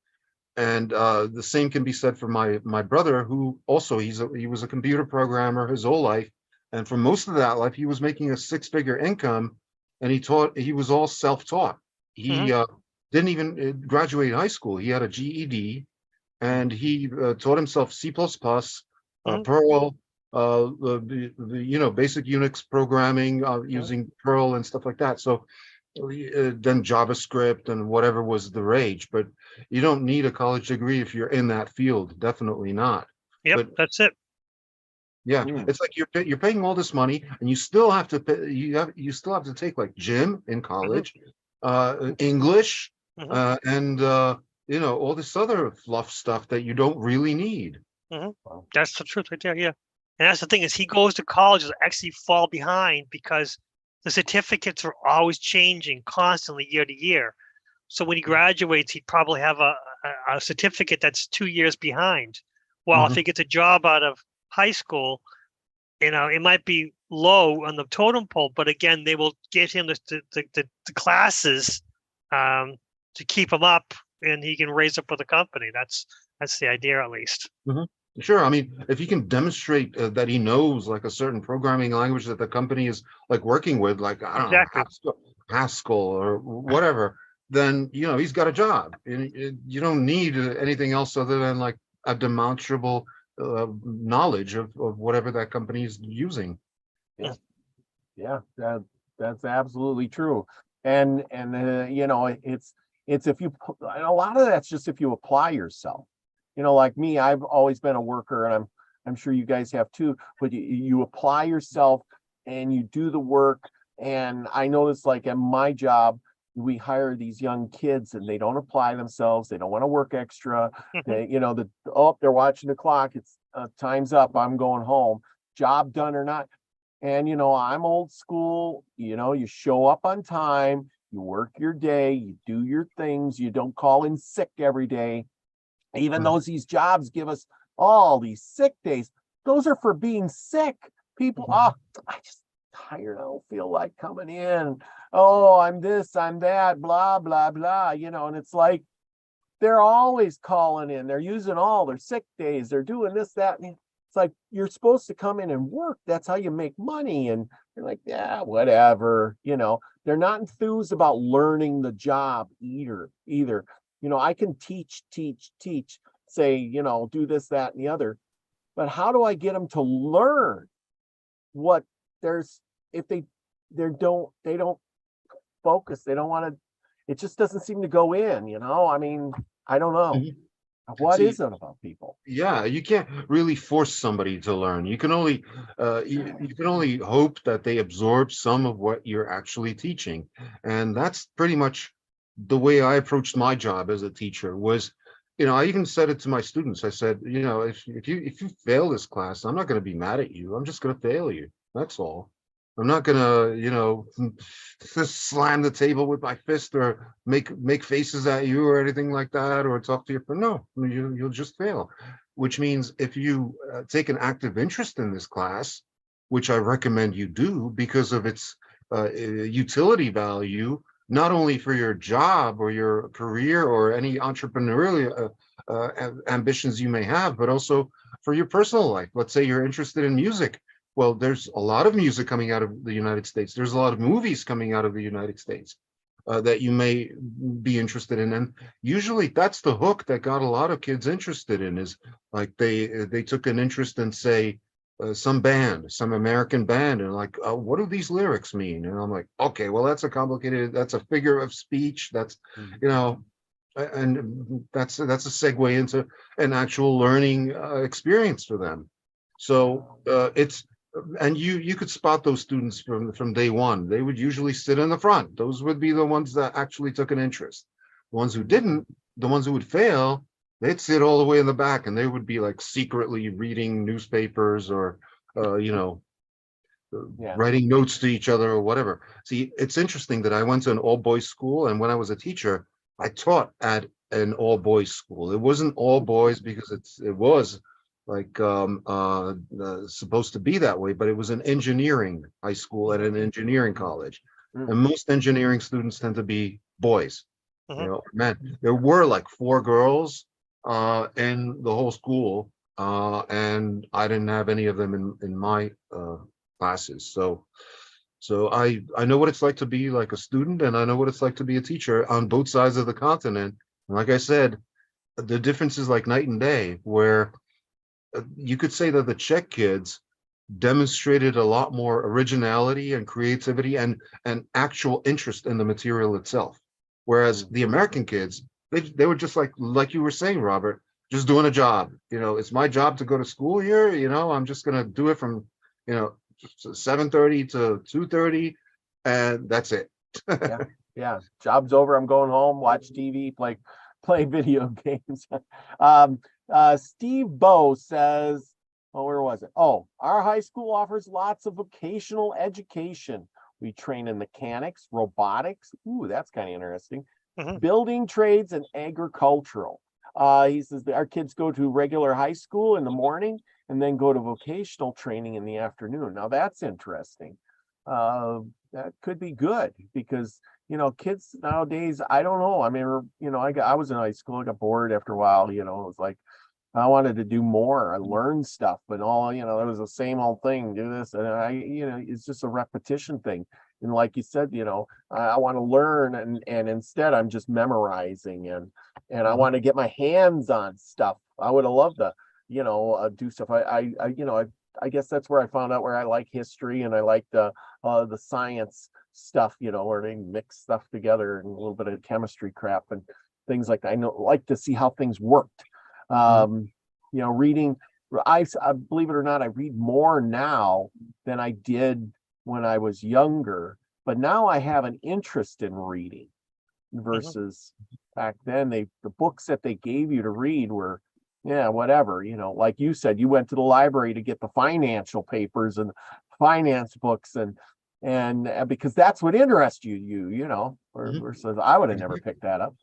And the same can be said for my brother, who also he was a computer programmer his whole life, and for most of that life he was making a 6-figure income, and he was all self-taught. He didn't even graduate high school. He had a GED, and he taught himself C++, Perl, basic Unix programming using Perl and stuff like that. So then JavaScript and whatever was the rage. But you don't need a college degree if you're in that field. Definitely not. Yep, But that's it. yeah, it's like you're paying all this money, and you still have to pay, you still have to take like gym in college, English, and all this other fluff stuff that you don't really need. That's the truth right there. Yeah, and that's the thing, is he goes to colleges actually fall behind because the certificates are always changing constantly year to year. So when he graduates, he'd probably have a certificate that's 2 years behind. Well, if he gets a job out of high school, it might be low on the totem pole, but again, they will get him the classes to keep him up, and he can raise up with the company. That's the idea, at least. Sure. I mean, if he can demonstrate that he knows like a certain programming language that the company is like working with, like, I don't know, Haskell or whatever, then he's got a job. You don't need anything else other than like a demonstrable knowledge of whatever that company is using. Yeah, that's absolutely true. And it's if you, and a lot of that's just if you apply yourself. Like me, I've always been a worker, and I'm sure you guys have too, but you apply yourself and you do the work. And I notice, like, at my job, we hire these young kids and they don't apply themselves. They don't want to work extra. They, they're watching the clock. It's time's up. I'm going home. Job done or not. And, I'm old school. You show up on time, you work your day, you do your things. You don't call in sick every day. Even though these jobs give us all these sick days, those are for being sick. People, I just tired. I don't feel like coming in. Oh, I'm this, I'm that, blah, blah, blah, and it's like, they're always calling in. They're using all their sick days. They're doing this, that. And it's like, you're supposed to come in and work. That's how you make money. And you're like, yeah, whatever. They're not enthused about learning the job either. I can teach, say, do this, that, and the other. But how do I get them to learn what if they don't focus, they don't want to, it just doesn't seem to go in, I mean, I don't know. What See, is it about people? yeah, you can't really force somebody to learn. You can only you can only hope that they absorb some of what you're actually teaching. And that's pretty much the way I approached my job as a teacher was, I even said it to my students. I said, if you fail this class, I'm not going to be mad at you. I'm just going to fail you. That's all. I'm not gonna, just slam the table with my fist or make faces at you or anything like that, or talk to your friend. No, you'll just fail. Which means if you take an active interest in this class, which I recommend you do because of its utility value, not only for your job or your career or any entrepreneurial ambitions you may have, but also for your personal life. Let's say you're interested in music. Well, there's a lot of music coming out of the United States. There's a lot of movies coming out of the United States that you may be interested in. And usually that's the hook that got a lot of kids interested in, is like they took an interest in, say, some band, some American band, and like, what do these lyrics mean? And I'm like, okay, well, that's a figure of speech. That's, and that's a segue into an actual learning experience for them. So it's and you could spot those students from day one. They would usually sit in the front. Those would be the ones that actually took an interest. The ones who didn't, the ones who would fail, they'd sit all the way in the back, and they would be like secretly reading newspapers or Yeah. writing notes to each other or whatever. See, it's interesting that I went to an all-boys school, and when I was a teacher, I taught at an all-boys school. It wasn't all boys because it was like supposed to be that way, but it was an engineering high school and an engineering college, and most engineering students tend to be boys, men. There were like 4 girls in the whole school, and I didn't have any of them in my classes. So I know what it's like to be like a student, and I know what it's like to be a teacher on both sides of the continent. And like I said, the difference is like night and day, where you could say that the Czech kids demonstrated a lot more originality and creativity and actual interest in the material itself, whereas the American kids, they were just like you were saying, Robert, just doing a job. It's my job to go to school here. I'm just gonna do it from 7:30 to 2:30, and that's it. Yeah. Job's over. I'm going home, watch TV, play video games. Steve Bow says, where was it? Oh, our high school offers lots of vocational education. We train in mechanics, robotics. Ooh, that's kind of interesting. Building trades and agricultural. He says that our kids go to regular high school in the morning and then go to vocational training in the afternoon. Now that's interesting. That could be good because kids nowadays, I don't know. I mean, I was in high school, I got bored after a while. It was like I wanted to do more. I learned stuff, but it was the same old thing. Do this, and it's just a repetition thing. And like you said, I want to learn, and instead I'm just memorizing, and I want to get my hands on stuff. I would have loved to, do stuff. I guess that's where I found out where I like history and I like the science stuff, where they mix stuff together and a little bit of chemistry crap and things like that. I like to see how things worked. Reading, I believe it or not, I read more now than I did when I was younger, but now I have an interest in reading versus back then. The books that they gave you to read were, whatever, like you said, you went to the library to get the financial papers and finance books and because that's what interests you, versus I would have never picked that up.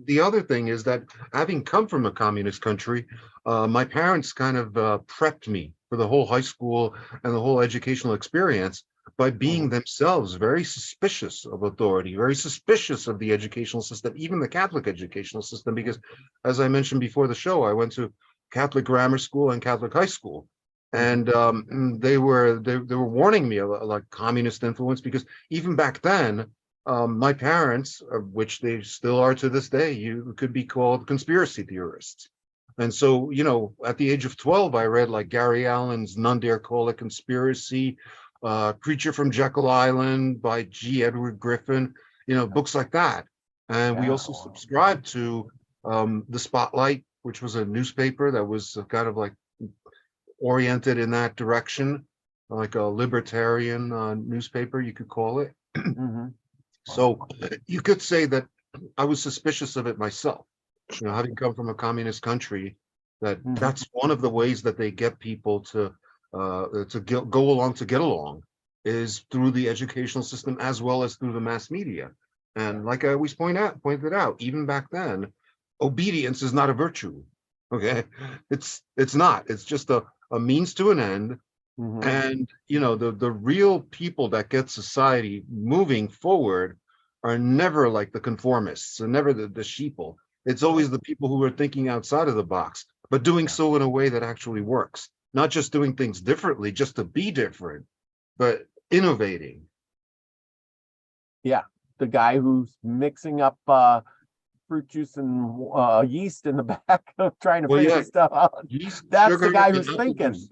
The other thing is that having come from a communist country, my parents kind of prepped me for the whole high school and the whole educational experience by being themselves very suspicious of authority, very suspicious of the educational system, even the Catholic educational system, because as I mentioned before the show, I went to Catholic grammar school and Catholic high school. And they were warning me of like communist influence, because even back then, my parents, which they still are to this day, you could be called conspiracy theorists. And so, at the age of 12, I read like Gary Allen's None Dare Call It Conspiracy, Creature from Jekyll Island by G. Edward Griffin, books like that. And we also subscribed to the Spotlight, which was a newspaper that was kind of like oriented in that direction, like a libertarian newspaper, you could call it. Mm-hmm. So you could say that I was suspicious of it myself, having come from a communist country, that Mm-hmm. that's one of the ways that they get people to go along to get along, is through the educational system as well as through the mass media. And like I always pointed out, even back then, obedience is not a virtue. Okay, it's not. It's just a means to an end. Mm-hmm. And the real people that get society moving forward are never like the conformists, and never the sheeple. It's always the people who are thinking outside of the box, but doing so in a way that actually works. Not just doing things differently just to be different, but innovating. Yeah, the guy who's mixing up fruit juice and yeast in the back of trying to Well, figure yeah, stuff out. yeast, That's the sugar, guy and who's apple thinking. juice.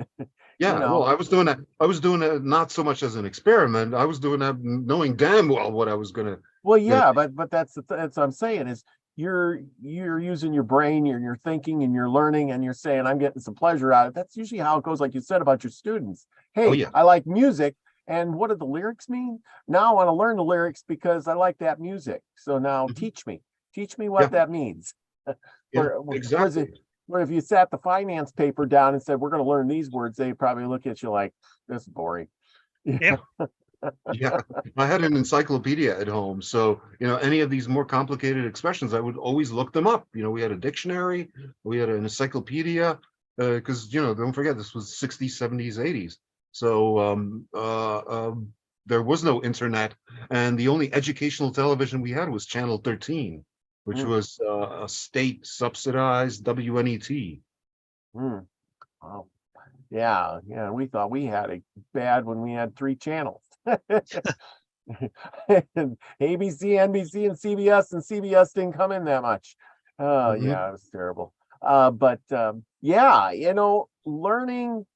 Yeah, well, know. I was doing that. I was doing it not so much as an experiment. I was doing that knowing damn well what I was gonna. Well, yeah, but that's that's what I'm saying is you're using your brain, you're thinking and you're learning and you're saying I'm getting some pleasure out of it. That's usually how it goes, like you said about your students. Oh Hey, yeah, I like music, and what do the lyrics mean? Now I want to learn the lyrics because I like that music. So now mhm, teach me yeah, what that means. yeah, Whereas exactly. if you sat the finance paper down and said we're going to learn these words, they probably look at you like this is boring. Yeah. Yeah, I had an encyclopedia at home, so any of these more complicated expressions, I would always look them up. We had a dictionary, we had an encyclopedia, because don't forget this was 60s, 70s, 80s. So there was no internet, and the only educational television we had was Channel 13, which Mm, was a state subsidized WNET. mm. Wow. Yeah, we thought we had it bad when we had 3 channels. And ABC, NBC, and CBS didn't come in that much. Oh, Mhm. yeah, it was terrible. But yeah, learning.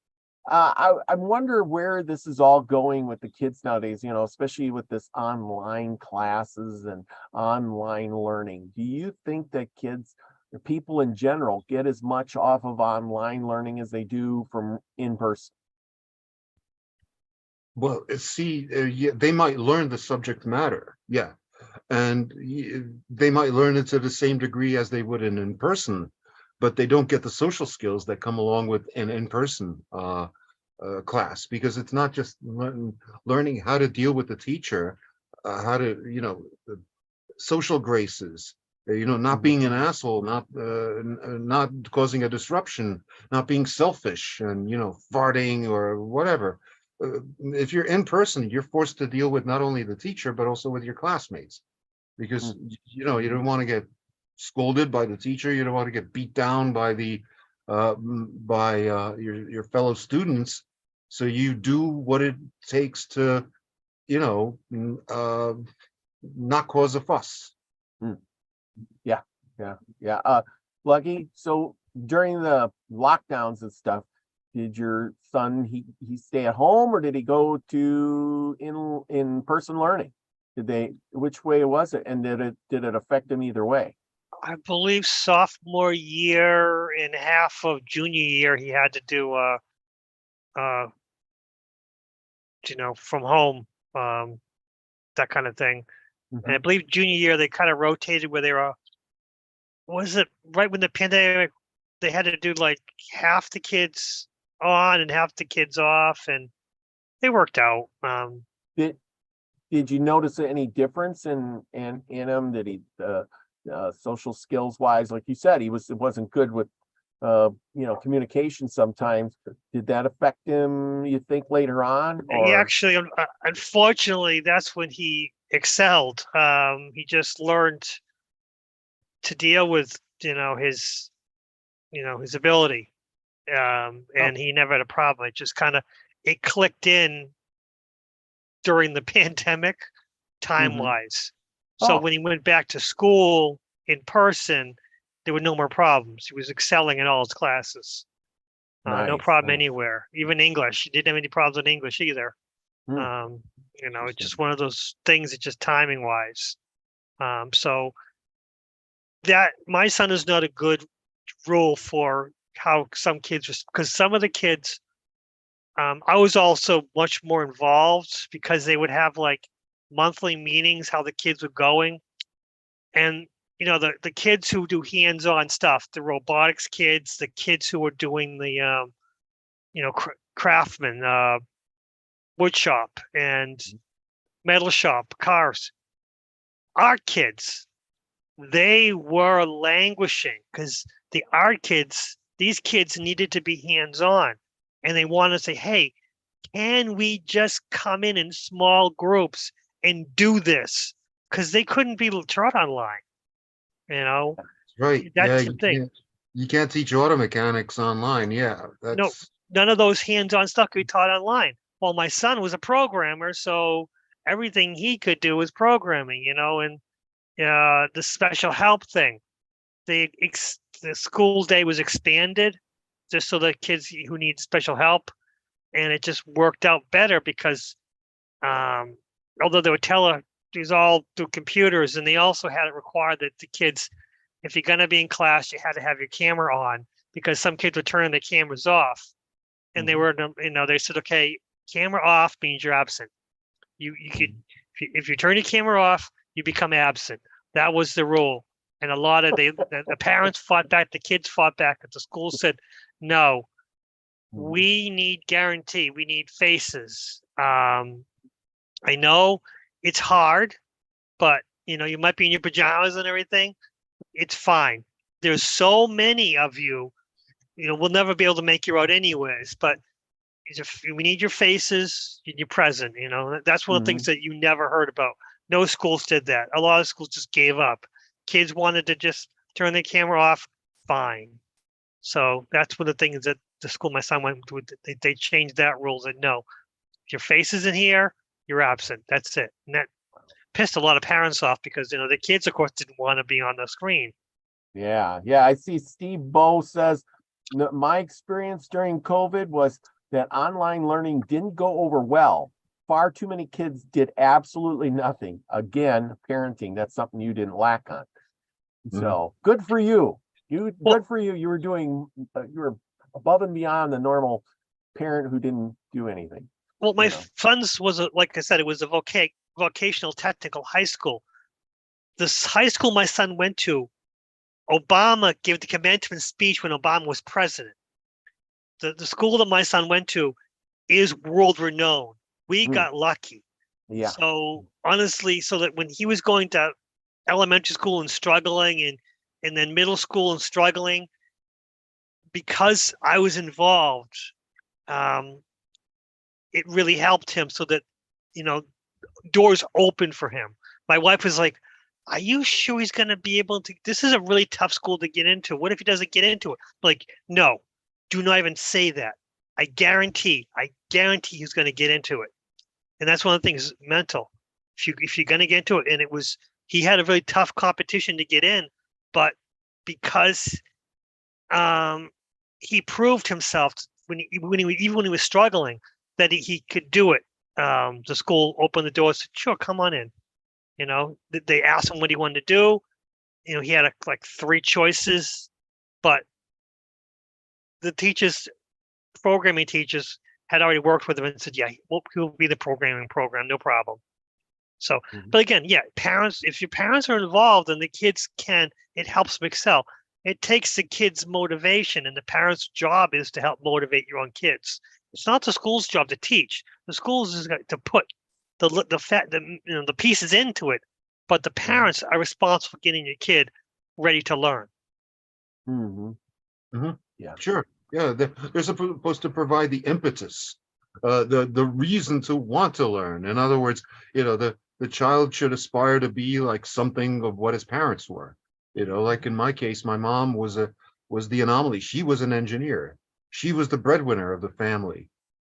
I wonder where this is all going with the kids nowadays. Especially with this online classes and online learning. Do you think that kids, or people in general, get as much off of online learning as they do from in person? Well, see, yeah, they might learn the subject matter, yeah, and they might learn it to the same degree as they would in person, but they don't get the social skills that come along with an in-person class, because it's not just learning how to deal with the teacher, how to, the social graces, not Mhm. being an asshole, not causing a disruption, not being selfish, and farting or whatever. If you're in person, you're forced to deal with not only the teacher but also with your classmates, because Mm. you don't want to get scolded by the teacher, you don't want to get beat down by the by your fellow students, so you do what it takes to you know not cause a fuss. Mm. Yeah, yeah. Lucky. So during the lockdowns and stuff, did your son he stay at home or did he go to in person learning? Which way was it? And did it affect him either way? I believe sophomore year and half of junior year, he had to do uh, from home, that kind of thing. And I Mhm. believe junior year they kind of rotated where they were. Was it right when the pandemic? They had to do like half the kids on and half the kids off, and they worked out. Did did you notice any difference in him? Did he social skills wise, like you said, wasn't good with communication sometimes. Did that affect him, you think, later on? He Or actually, unfortunately, that's when he excelled. He just learned to deal with his ability, oh, and he never had a problem. It just kind of it clicked in during the pandemic, time mhm. wise. So Oh, when he went back to school in person, there were no more problems. He was excelling in all his classes. No nice, problem nice. anywhere. Even English, he didn't have any problems in English either. Hmm, It's interesting. just one of those things. It's just timing wise. So that my son is not a good rule for how some kids, because some of the kids, I was also much more involved because they would have like monthly meetings, how the kids were going. And, you know, the kids who do hands-on stuff, the robotics kids, the kids who are doing the, you know, craftsman, wood shop and metal shop, cars, art kids, they were languishing because the art kids, these kids needed to be hands-on. And they want to say, hey, can we just come in small groups and do this? Because they couldn't be taught online, you know? Right. Yeah, That's the thing. You can't teach auto mechanics online. Yeah, No, that's none of those hands-on stuff could be taught online. Well, my son was a programmer, so everything he could do was programming, you know, and the special help thing. The school day was expanded just so the kids who need special help, and it just worked out better because although they would these all through computers, and they also had it required that the kids, if you're going to be in class, you had to have your camera on because some kids would turn their cameras off, and they were, you know, they said, okay, camera off means you're absent. You could, if you turn your camera off, you become absent. That was the rule. And a lot of the parents fought back, the kids fought back, but the school said, no, we need guarantee. We need faces. I know it's hard, but you know, you might be in your pajamas and everything. It's fine. There's so many of you, you know, we'll never be able to make you out anyways, but we need your faces and you're present, you know. That's one of the things that you never heard about. No schools did that. A lot of schools just gave up. Kids wanted to just turn their camera off, fine. So that's one of the things that the school my son went to, they changed that rule, that no, if your face isn't here, you're absent. That's it. And that pissed a lot of parents off because, you know, the kids, of course, didn't want to be on the screen. Yeah. I see Steve Bow says, my experience during COVID was that online learning didn't go over well. Far too many kids did absolutely nothing. Again, parenting, that's something you didn't lack on. So good for you. Good for you. You were doing, you were above and beyond the normal parent who didn't do anything. Well, my son's was, like I said, it was a vocational technical high school. This high school my son went to, Obama gave the commencement speech when Obama was president. The school that my son went to is world renowned. We got lucky. Yeah. So honestly, so that when he was going to elementary school and struggling, and then middle school and struggling, because I was involved, it really helped him so that, you know, doors opened for him. My wife was like, are you sure he's going to be able to? This is a really tough school to get into. What if he doesn't get into it? Like, no, do not even say that. I guarantee he's going to get into it. And that's one of the things, mental. If you're going to get into it, and he had a really tough competition to get in, but because he proved himself even when he was struggling, that he could do it. The school opened the doors, said, sure, come on in. You know, they asked him what he wanted to do. You know, he had like 3 choices, but the programming teachers had already worked with him and said, yeah, he'll be the programming program, no problem. So, but again, yeah, parents, if your parents are involved and the kids it helps them excel. It takes the kids' motivation, and the parents' job is to help motivate your own kids. It's not the school's job to teach. The school's is to put the pieces into it, but the parents are responsible for getting your kid ready to learn. Yeah, sure. Yeah, they're supposed to provide the impetus, the reason to want to learn. In other words, you know, the child should aspire to be like something of what his parents were. You know, like in my case, my mom was the anomaly. She was an engineer. She was the breadwinner of the family.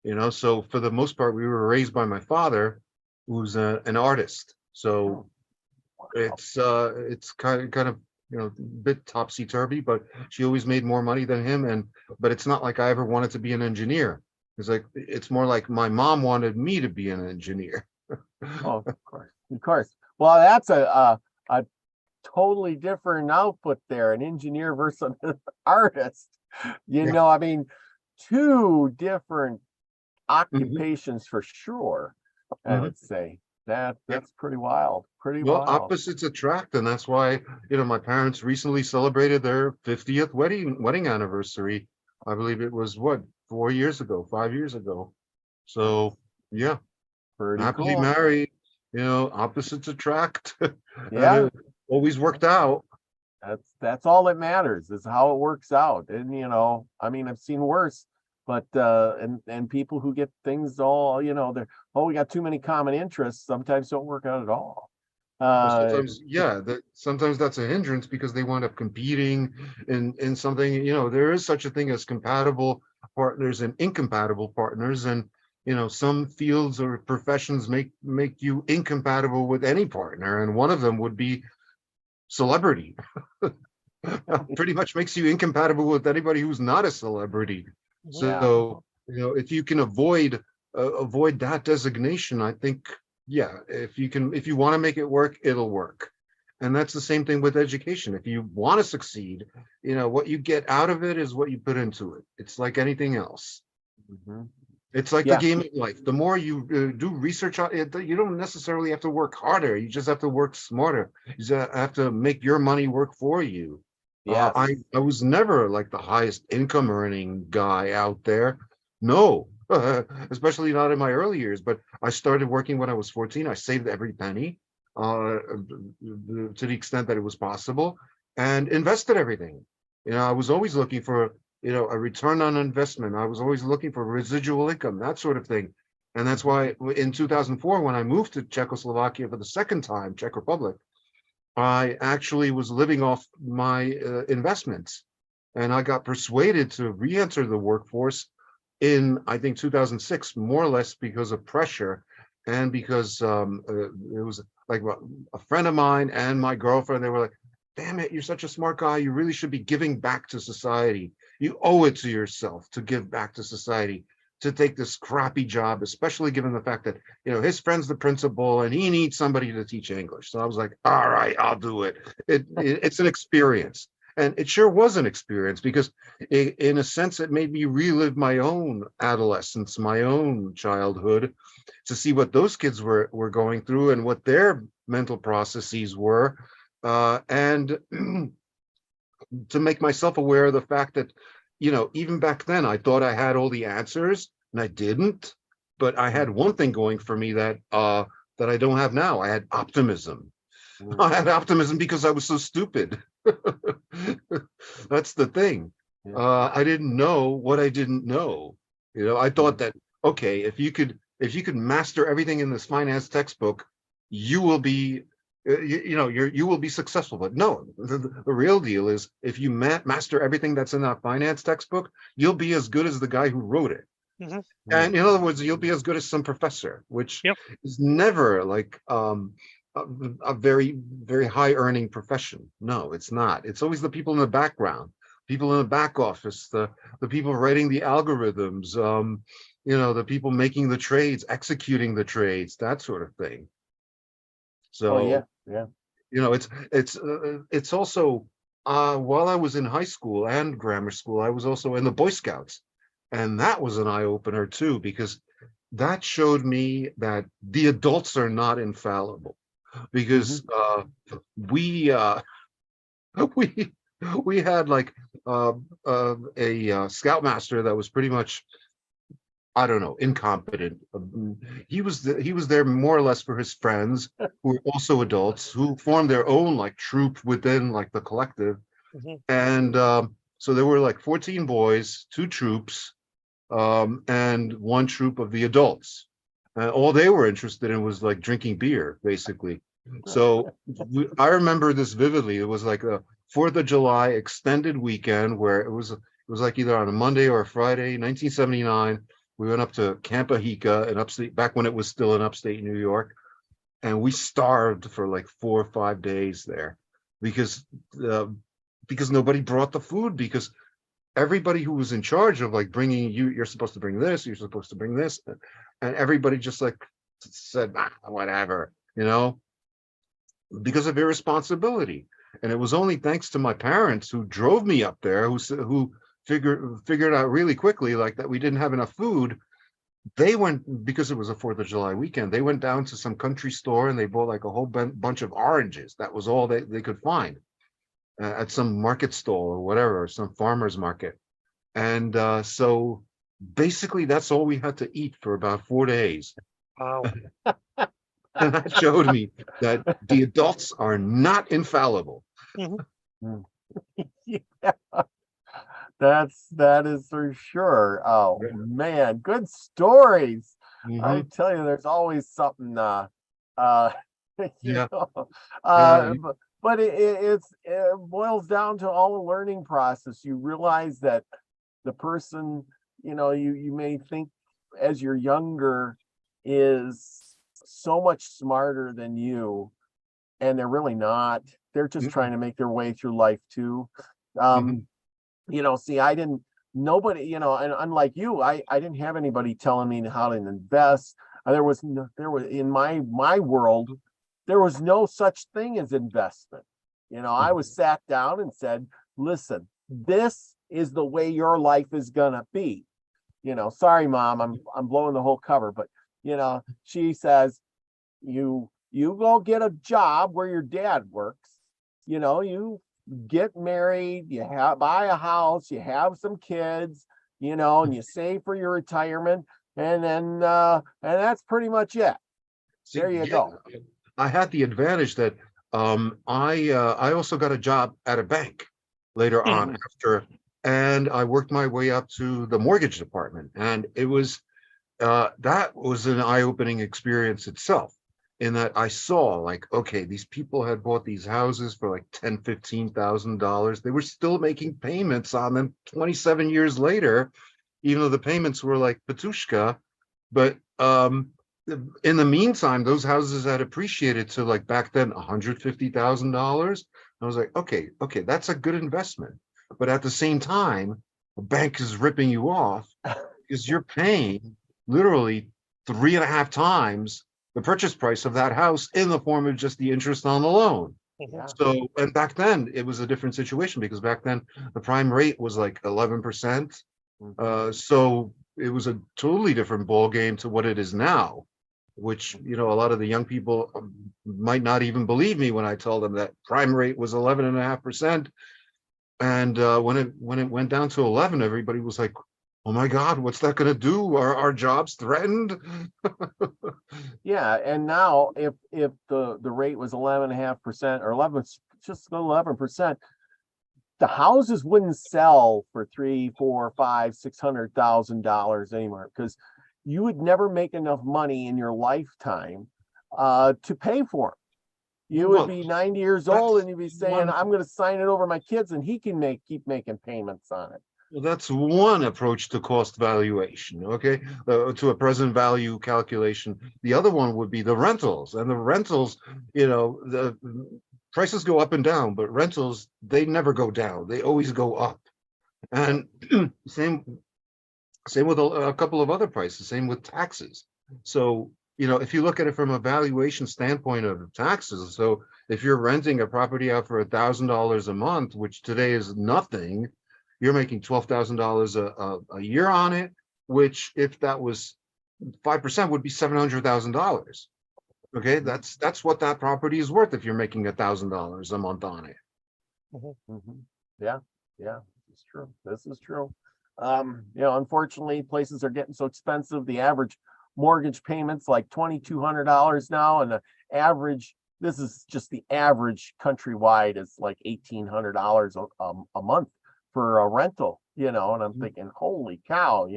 You know, so for the most part, we were raised by my father, who's an artist. So it's kind of, you know, a bit topsy-turvy, but she always made more money than him. But it's not like I ever wanted to be an engineer. It's more like my mom wanted me to be an engineer. Oh, of course. Well, that's a totally different output there, an engineer versus an artist. You Yeah. know, I mean, two different Mhm, occupations for sure. I mhm. would say Yeah. that's pretty wild. Pretty Well, wild. opposites attract, and that's why, my parents recently celebrated their 50th wedding anniversary. I believe it was what, 4 years ago, 5 years ago. So yeah, Pretty happily cool. married, opposites attract. And Yeah, it always worked out. that's all that matters is how it works out. And I mean, I've seen worse, but and people who get things all, they're, oh, we got too many common interests, sometimes don't work out at all. Well, Uh sometimes, yeah, sometimes that's a hindrance because they wind up competing in something. There is such a thing as compatible partners and incompatible partners, and some fields or professions make you incompatible with any partner, and one of them would be celebrity. Pretty much makes you incompatible with anybody who's not a celebrity. yeah. So, if you can avoid that designation, I think, yeah, if you want to make it work, it'll work. And that's the same thing with education. If you want to succeed, what you get out of it is what you put into it. It's like anything else. Mhm. It's like the Yeah. game of life. The more you do research on it, you don't necessarily have to work harder. You just have to work smarter. You just have to make your money work for you. Yes. I was never like the highest income earning guy out there. No, especially not in my early years. But I started working when I was 14. I saved every penny, to the extent that it was possible, and invested everything. I was always looking for a return on investment. I was always looking for residual income, that sort of thing. And that's why in 2004, when I moved to Czechoslovakia for the second time, Czech Republic, I actually was living off my investments. And I got persuaded to re-enter the workforce in, I think, 2006, more or less because of pressure and because it was like a friend of mine and my girlfriend, they were like, damn it, you're such a smart guy. You really should be giving back to society. You owe it to yourself to give back to society, to take this crappy job, especially given the fact that, his friend's the principal and he needs somebody to teach English. So I was like, all right, I'll do it. It's an experience. And it sure was an experience because in a sense, it made me relive my own adolescence, my own childhood, to see what those kids were going through and what their mental processes were. And to make myself aware of the fact that, even back then, I thought I had all the answers and I didn't. But I had one thing going for me that I don't have now. I had optimism. I had optimism because I was so stupid. That's the thing. Yeah. I didn't know what I didn't know. I thought that, okay, if you could master everything in this finance textbook, you will be you will be successful. But no, the real deal is if you master everything that's in that finance textbook, you'll be as good as the guy who wrote it. Hmm. And in other words, you'll be as good as some professor, which Yep. is never like a very, very high earning profession. No, it's not. It's always the people in the background, people in the back office, the people writing the algorithms, the people making the trades, executing the trades, that sort of thing. Oh yeah. So, Yeah. it's also while I was in high school and grammar school, I was also in the Boy Scouts. And that was an eye opener too, because that showed me that the adults are not infallible. Because we we we had like a scoutmaster that was pretty much, I don't know, incompetent. He was there more or less for his friends who were also adults who formed their own like troop within like the collective. Hmm. And so there were like 14 boys, two troops, and one troop of the adults. All they were interested in was like drinking beer, basically. So I remember this vividly. It was like a 4th of July extended weekend where it was like either on a Monday or a Friday, 1979. We went up to Campohica in upstate, back when it was still in upstate New York, and we starved for like 4 or 5 days there because because nobody brought the food, because everybody who was in charge of like bringing you're supposed to bring this, you're supposed to bring this, and everybody just like said, whatever, because of irresponsibility. And it was only thanks to my parents who drove me up there, who figured out really quickly like that we didn't have enough food. They went, because it was a 4th of July weekend, they went down to some country store and they bought like a whole bunch of oranges. That was all they could find at some market stall or whatever, or some farmer's market. And so basically that's all we had to eat for about 4 days. Wow. And that showed me that the adults are not infallible. Mhm. Yeah, that is for sure. Oh Yeah. man, good stories. I Mhm. tell you, there's always something you Yeah. know, Yeah. but it boils down to all the learning process. You realize that the person, you may think as you're younger is so much smarter than you, and they're really not. They're just Mhm. trying to make their way through life too. Mhm. See, I didn't, nobody, and unlike you, I didn't have anybody telling me how to invest. There was in my world, there was no such thing as investment. I was sat down and said, listen, this is the way your life is gonna be. Sorry, mom, I'm blowing the whole cover, but she says, you go get a job where your dad works, you get married, buy a house, you have some kids, and you save for your retirement, and then and that's pretty much it. See, There you yeah, go. I had the advantage that I also got a job at a bank later on after, and I worked my way up to the mortgage department, and it was that was an eye-opening experience itself, in that I saw like, okay, these people had bought these houses for like $10,000, $15,000. They were still making payments on them 27 years later, even though the payments were like Patushka. But in the meantime, those houses had appreciated to, like, back then, $150,000. I was like, okay, that's a good investment. But at the same time, the bank is ripping you off because you're paying literally 3.5 times the purchase price of that house in the form of just the interest on the loan. Yeah. So, and back then it was a different situation because back then the prime rate was like 11%. So it was a totally different ball game to what it is now, which, a lot of the young people might not even believe me when I tell them that prime rate was 11.5%. And when it went down to 11, everybody was like, oh my God, what's that going to do? Are our jobs threatened? Yeah, and now if the rate was 11.5% or 11, just 11%, the houses wouldn't sell for 3, 4, 5, $600,000 anymore, because you would never make enough money in your lifetime to pay for them. You would Well, be 90 years old that's and you'd be saying, one. I'm going to sign it over my kids and he can keep making payments on it. Well, that's one approach to cost valuation, okay, to a present value calculation. The other one would be the rentals, and the rentals, the prices go up and down, but rentals, they never go down; they always go up. And same with a couple of other prices. Same with taxes. So, if you look at it from a valuation standpoint of taxes, so if you're renting a property out for $1,000 a month, which today is nothing, you're making $12,000 a year on it, which, if that was 5%, would be $700,000. Okay, that's what that property is worth if you're making $1,000 a month on it. Yeah, this is true. This is true. Unfortunately, places are getting so expensive. The average mortgage payments like $2,200 now, and the average, this is just the average countrywide, is like $1,800 a month for a rental, and I'm thinking, holy cow,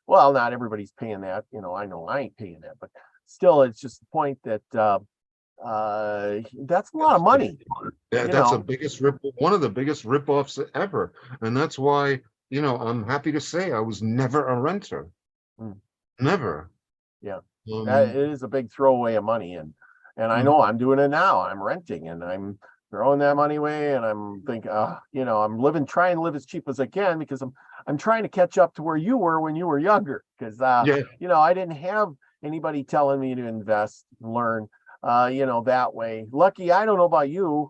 well, not everybody's paying that, I know I ain't paying that, but still, it's just the point that that's a lot of money. Yeah, that's one of the biggest rip-offs ever. And that's why, I'm happy to say I was never a renter. Never. Yeah, that is a big throwaway of money, and I know I'm doing it now. I'm renting and I'm throwing that money away, and I'm thinking, I'm trying to live as cheap as I can, because I'm trying to catch up to where you were when you were younger, because yeah. I didn't have anybody telling me to invest and learn. that way. Lucky, I don't know about you.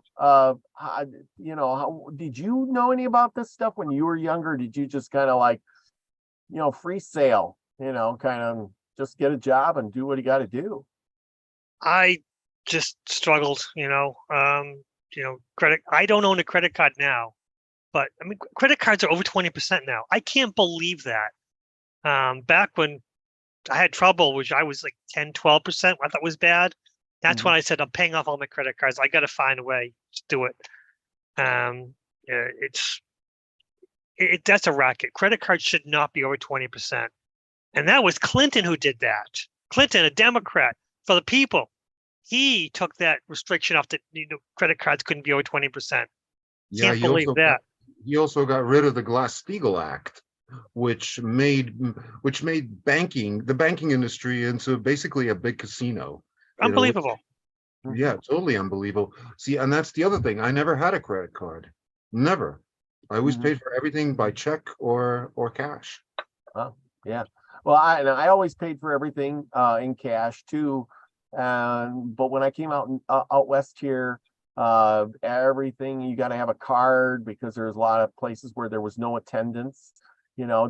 Did you know any about this stuff when you were younger? Did you just kind of like, free sale, kind of just get a job and do what you got to do? I just struggled, credit. I don't own a credit card now, but I mean, credit cards are over 20% now. I can't believe that. Back when I had trouble, which I was like 10, 12%, I thought was bad. That's when I said, I'm paying off all my credit cards. I got to find a way to do it. That's a racket. Credit cards should not be over 20%. And that was Clinton who did that. Clinton, a Democrat, for the people. He took that restriction off that credit cards couldn't be over 20%. Yeah, Can't believe that. He also got rid of the Glass-Steagall Act, which made the banking industry into basically a big casino. Unbelievable. Yeah, totally unbelievable. See, and that's the other thing. I never had a credit card. Never. I always paid for everything by check or cash. Oh, yeah. Well, I always paid for everything in cash too. But when I came out west here, everything, you got to have a card because there's a lot of places where there was no attendance,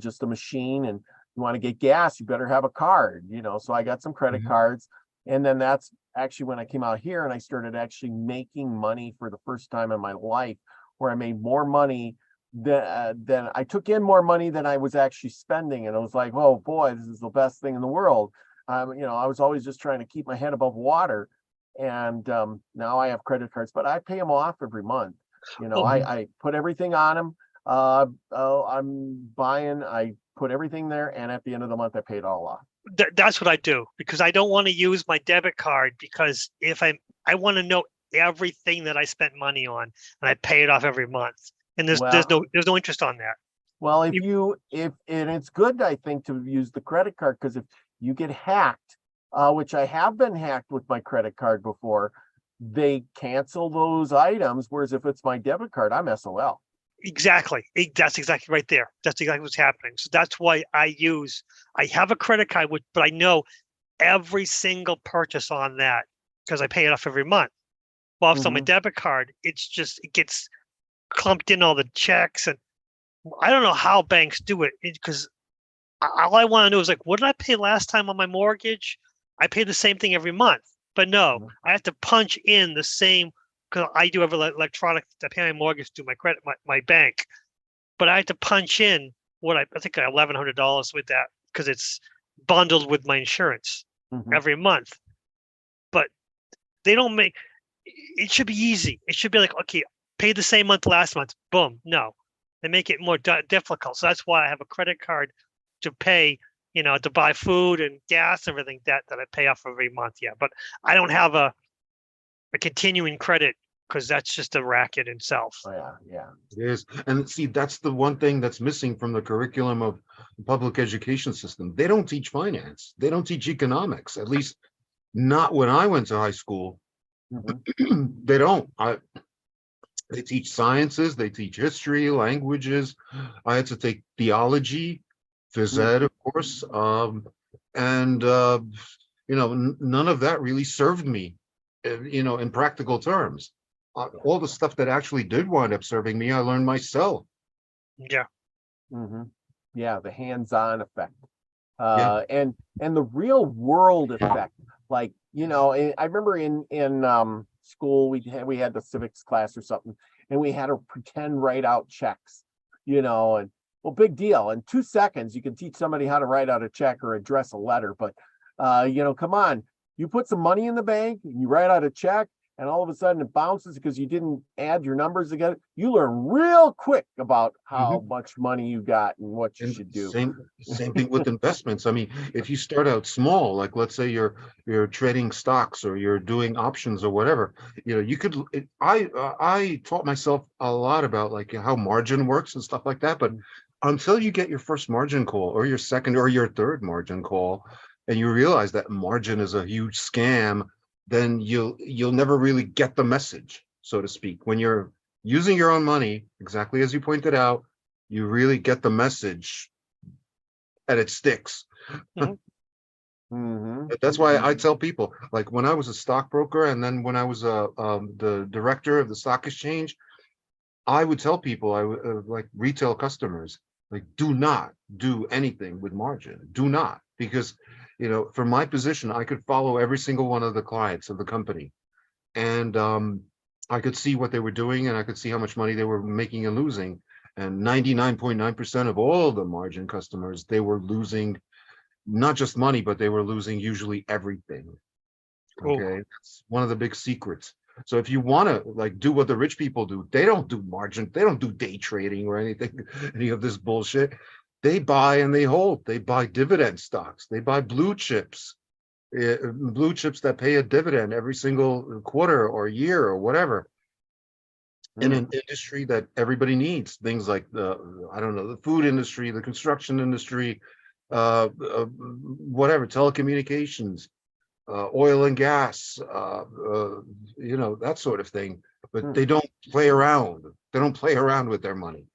just a machine, and you want to get gas, you better have a card, so I got some credit cards. And then that's actually when I came out here and I started actually making money for the first time in my life, where I made more money than I took in more money than I was actually spending. And I was like, oh boy, this is the best thing in the world. I was always just trying to keep my head above water. And now I have credit cards, but I pay them off every month. I put everything on them. I'm buying, I put everything there, and at the end of the month, I pay it all off. That's what I do, because I don't want to use my debit card, because if I want to know everything that I spent money on, and I pay it off every month, and there's no interest on that. Well, and it's good, I think, to use the credit card, because if you get hacked, which I have been hacked with my credit card before, they cancel those items. Whereas if it's my debit card, I'm SOL. Exactly. That's exactly right there. That's exactly what's happening. So that's why I have a credit card, but I know every single purchase on that because I pay it off every month. Well, if it's on my debit card, it gets clumped in all the checks, and I don't know how banks do it, because all I want to know is like, what did I pay last time on my mortgage? I pay the same thing every month, but no, I have to punch in the same, because I do have electronic. I pay my mortgage through my bank, but I have to punch in what I think $1,100 with that, because it's bundled with my insurance every month. But they don't make it. Should be easy. It should be like, okay, pay the same month last month. Boom. No, they make it more difficult. So that's why I have a credit card to pay, to buy food and gas and everything that I pay off every month. Yeah, but I don't have a continuing credit, because that's just a racket itself. Oh, yeah. It is. And see, that's the one thing that's missing from the curriculum of the public education system. They don't teach finance. They don't teach economics, at least not when I went to high school. They don't. They teach sciences, they teach history, languages. I had to take theology, phys ed, of course. None of that really served me, in practical terms. All the stuff that actually did wind up serving me, I learned myself. Yeah. Yeah, the hands-on effect. And the real world effect. Like, I remember in school, we had the civics class or something, and we had to pretend write out checks, and well, big deal. In 2 seconds, you can teach somebody how to write out a check or address a letter. But, come on, you put some money in the bank and you write out a check, and all of a sudden it bounces because you didn't add your numbers together. You learn real quick about how much money you got and what you should do. Same thing with investments. I mean, if you start out small, like let's say you're trading stocks or you're doing options or whatever, you could. I taught myself a lot about like how margin works and stuff like that. But until you get your first margin call or your second or your third margin call, and you realize that margin is a huge scam, then you'll never really get the message, so to speak. When you're using your own money, exactly as you pointed out, you really get the message and it sticks. That's That's why I tell people, like when I was a stockbroker and then when I was the director of the stock exchange, I would tell people, like retail customers, like do not do anything with margin. Do not, because from my position, I could follow every single one of the clients of the company, and I could see what they were doing, and I could see how much money they were making and losing. And 99.9% of all the margin customers, they were losing not just money, but they were losing usually everything. Okay, that's one of the big secrets. So if you want to like do what the rich people do, they don't do margin, they don't do day trading or anything, any of this bullshit. They buy and they hold. They buy dividend stocks. They buy blue chips that pay a dividend every single quarter or year or whatever. In an industry that everybody needs, things like the food industry, the construction industry, whatever, telecommunications, oil and gas, that sort of thing. But they don't play around. They don't play around with their money.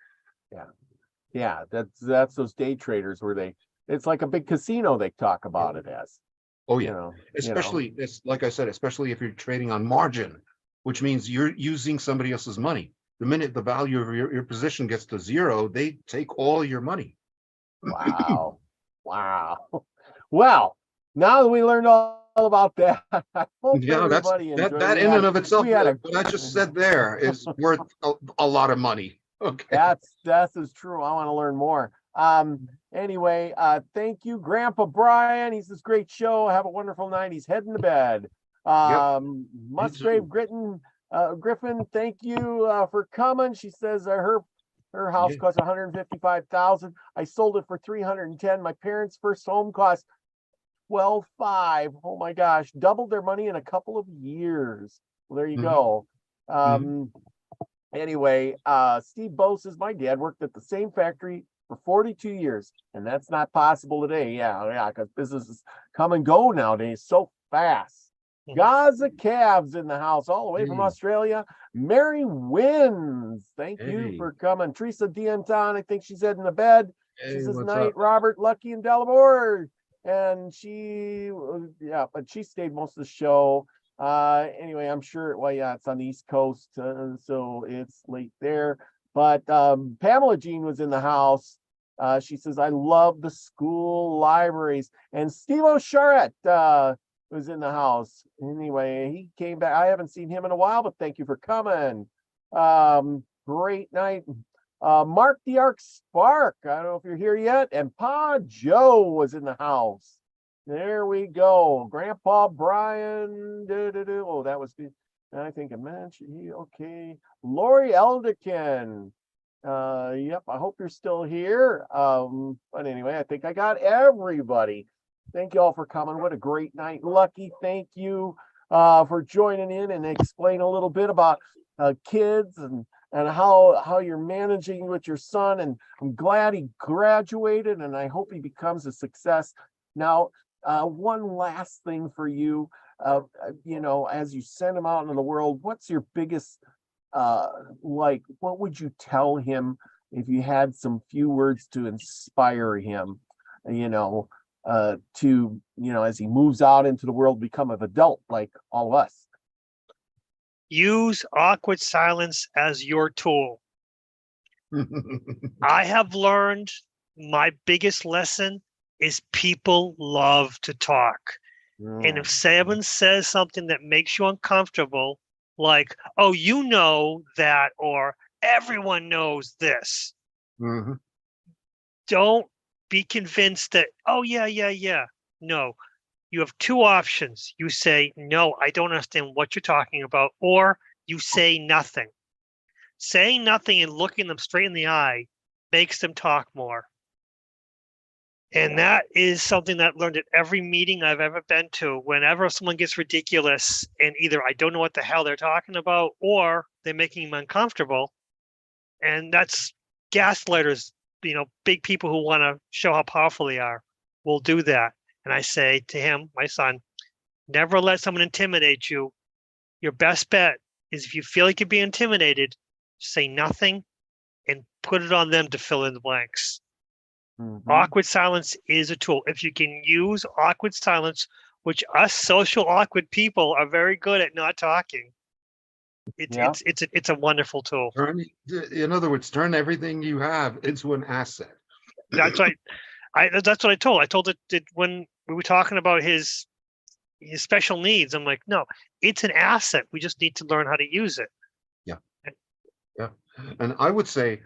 Yeah, that's those day traders where it's like a big casino they talk about it as. Oh yeah, especially it's like I said, especially if you're trading on margin, which means you're using somebody else's money. The minute the value of your position gets to zero, they take all your money. Wow. Well, now that we learned all about that, I hope everybody enjoyed that in and of itself. What I just said there is worth a lot of money. Okay. That's true. I want to learn more. Anyway, thank you, Grandpa Brian. He says, great show. Have a wonderful night. He's heading to bed. Musgrave Griffin, thank you for coming. She says her house cost 155,000. I sold it for 310. My parents' first home cost 12.5. Oh my gosh, doubled their money in a couple of years. Well, there you go. Anyway, Steve Bowe says my dad worked at the same factory for 42 years, and that's not possible today. Yeah, because businesses come and go nowadays so fast. Gaza Cavs in the house, all the way from Australia. Mary Wins, thank you for coming. Teresa Dienton, I think she's heading to bed. She says night, Robert, Lucky, and Dalibor. And but she stayed most of the show. Anyway, I'm sure, it's on the East Coast, so it's late there. But Pamela Jean was in the house. She says, I love the school libraries. And Steve O'Sharet was in the house. Anyway, he came back. I haven't seen him in a while, but thank you for coming. Great night. Mark the Arc Spark. I don't know if you're here yet. And Pa Joe was in the house. There we go. Grandpa Brian. Oh, that was good. I think I mentioned. Okay. Lori Elderkin. Yep. I hope you're still here. But anyway, I think I got everybody. Thank you all for coming. What a great night. Lucky, thank you for joining in and explain a little bit about kids and how you're managing with your son. And I'm glad he graduated, and I hope he becomes a success. Now, one last thing for you, as you send him out into the world, what's your biggest, what would you tell him if you had some few words to inspire him, to, as he moves out into the world, become an adult like all of us? Use awkward silence as your tool. I have learned my biggest lesson is people love to talk. And if someone says something that makes you uncomfortable, like, oh, you know that, or everyone knows this, don't be convinced that, oh, yeah. No, you have two options. You say, no, I don't understand what you're talking about, or you say nothing. Saying nothing and looking them straight in the eye makes them talk more. And that is something that I've learned at every meeting I've ever been to. Whenever someone gets ridiculous and either I don't know what the hell they're talking about, or they're making me uncomfortable. And that's gaslighters, big people who want to show how powerful they are will do that. And I say to him, my son, never let someone intimidate you. Your best bet is if you feel like you're being intimidated, say nothing and put it on them to fill in the blanks. Awkward silence is a tool. If you can use awkward silence which us social awkward people are very good at not talking. Yeah. It's a wonderful tool. In other words, turn everything you have into an asset. That's right. That's what I told. I told it when we were talking about his special needs. I'm like, no, it's an asset. We just need to learn how to use it. Yeah. And I would say,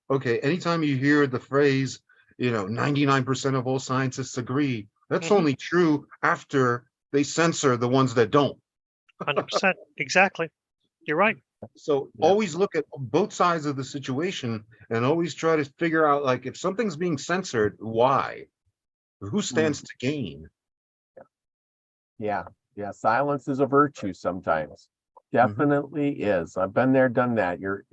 okay, anytime you hear the phrase, 99% of all scientists agree, that's only true after they censor the ones that don't. 100%. Exactly. You're right. So always look at both sides of the situation and always try to figure out, like, if something's being censored, why? Who stands to gain? Yeah. Silence is a virtue sometimes. Definitely is. I've been there, done that. You're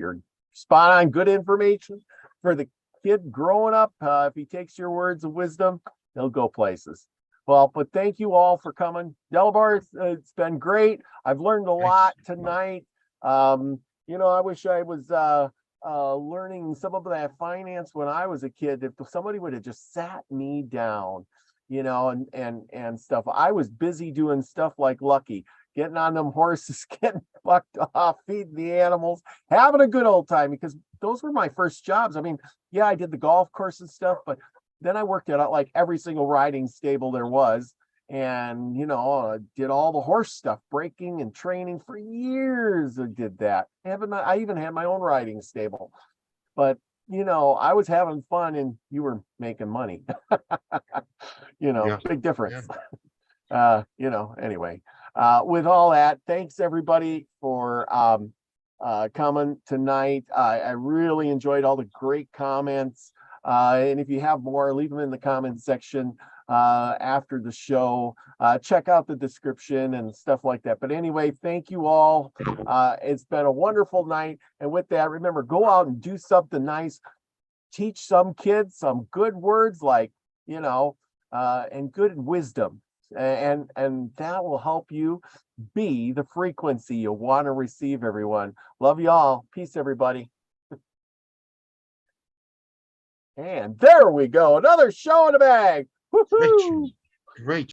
spot on. Good information for the kid growing up. If he takes your words of wisdom, he'll go places. Well, but thank you all for coming. Dalibor, it's been great. I've learned a lot tonight. I wish I was learning some of that finance when I was a kid. If somebody would have just sat me down, and stuff. I was busy doing stuff like Lucky, getting on them horses, getting fucked off, feeding the animals, having a good old time, because those were my first jobs. I mean, yeah, I did the golf course and stuff, but then I worked at like every single riding stable there was, and did all the horse stuff, breaking and training for years. I did that. I even had my own riding stable, but I was having fun and you were making money. Big difference. Anyway, with all that, thanks everybody for coming tonight. I really enjoyed all the great comments. And if you have more, leave them in the comment section after the show. Check out the description and stuff like that. But anyway, thank you all. It's been a wonderful night. And with that, remember, go out and do something nice. Teach some kids some good words, like, and good wisdom. And that will help you be the frequency you want to receive, everyone. Love you all. Peace, everybody. And there we go. Another show in the bag. Woo-hoo! Great.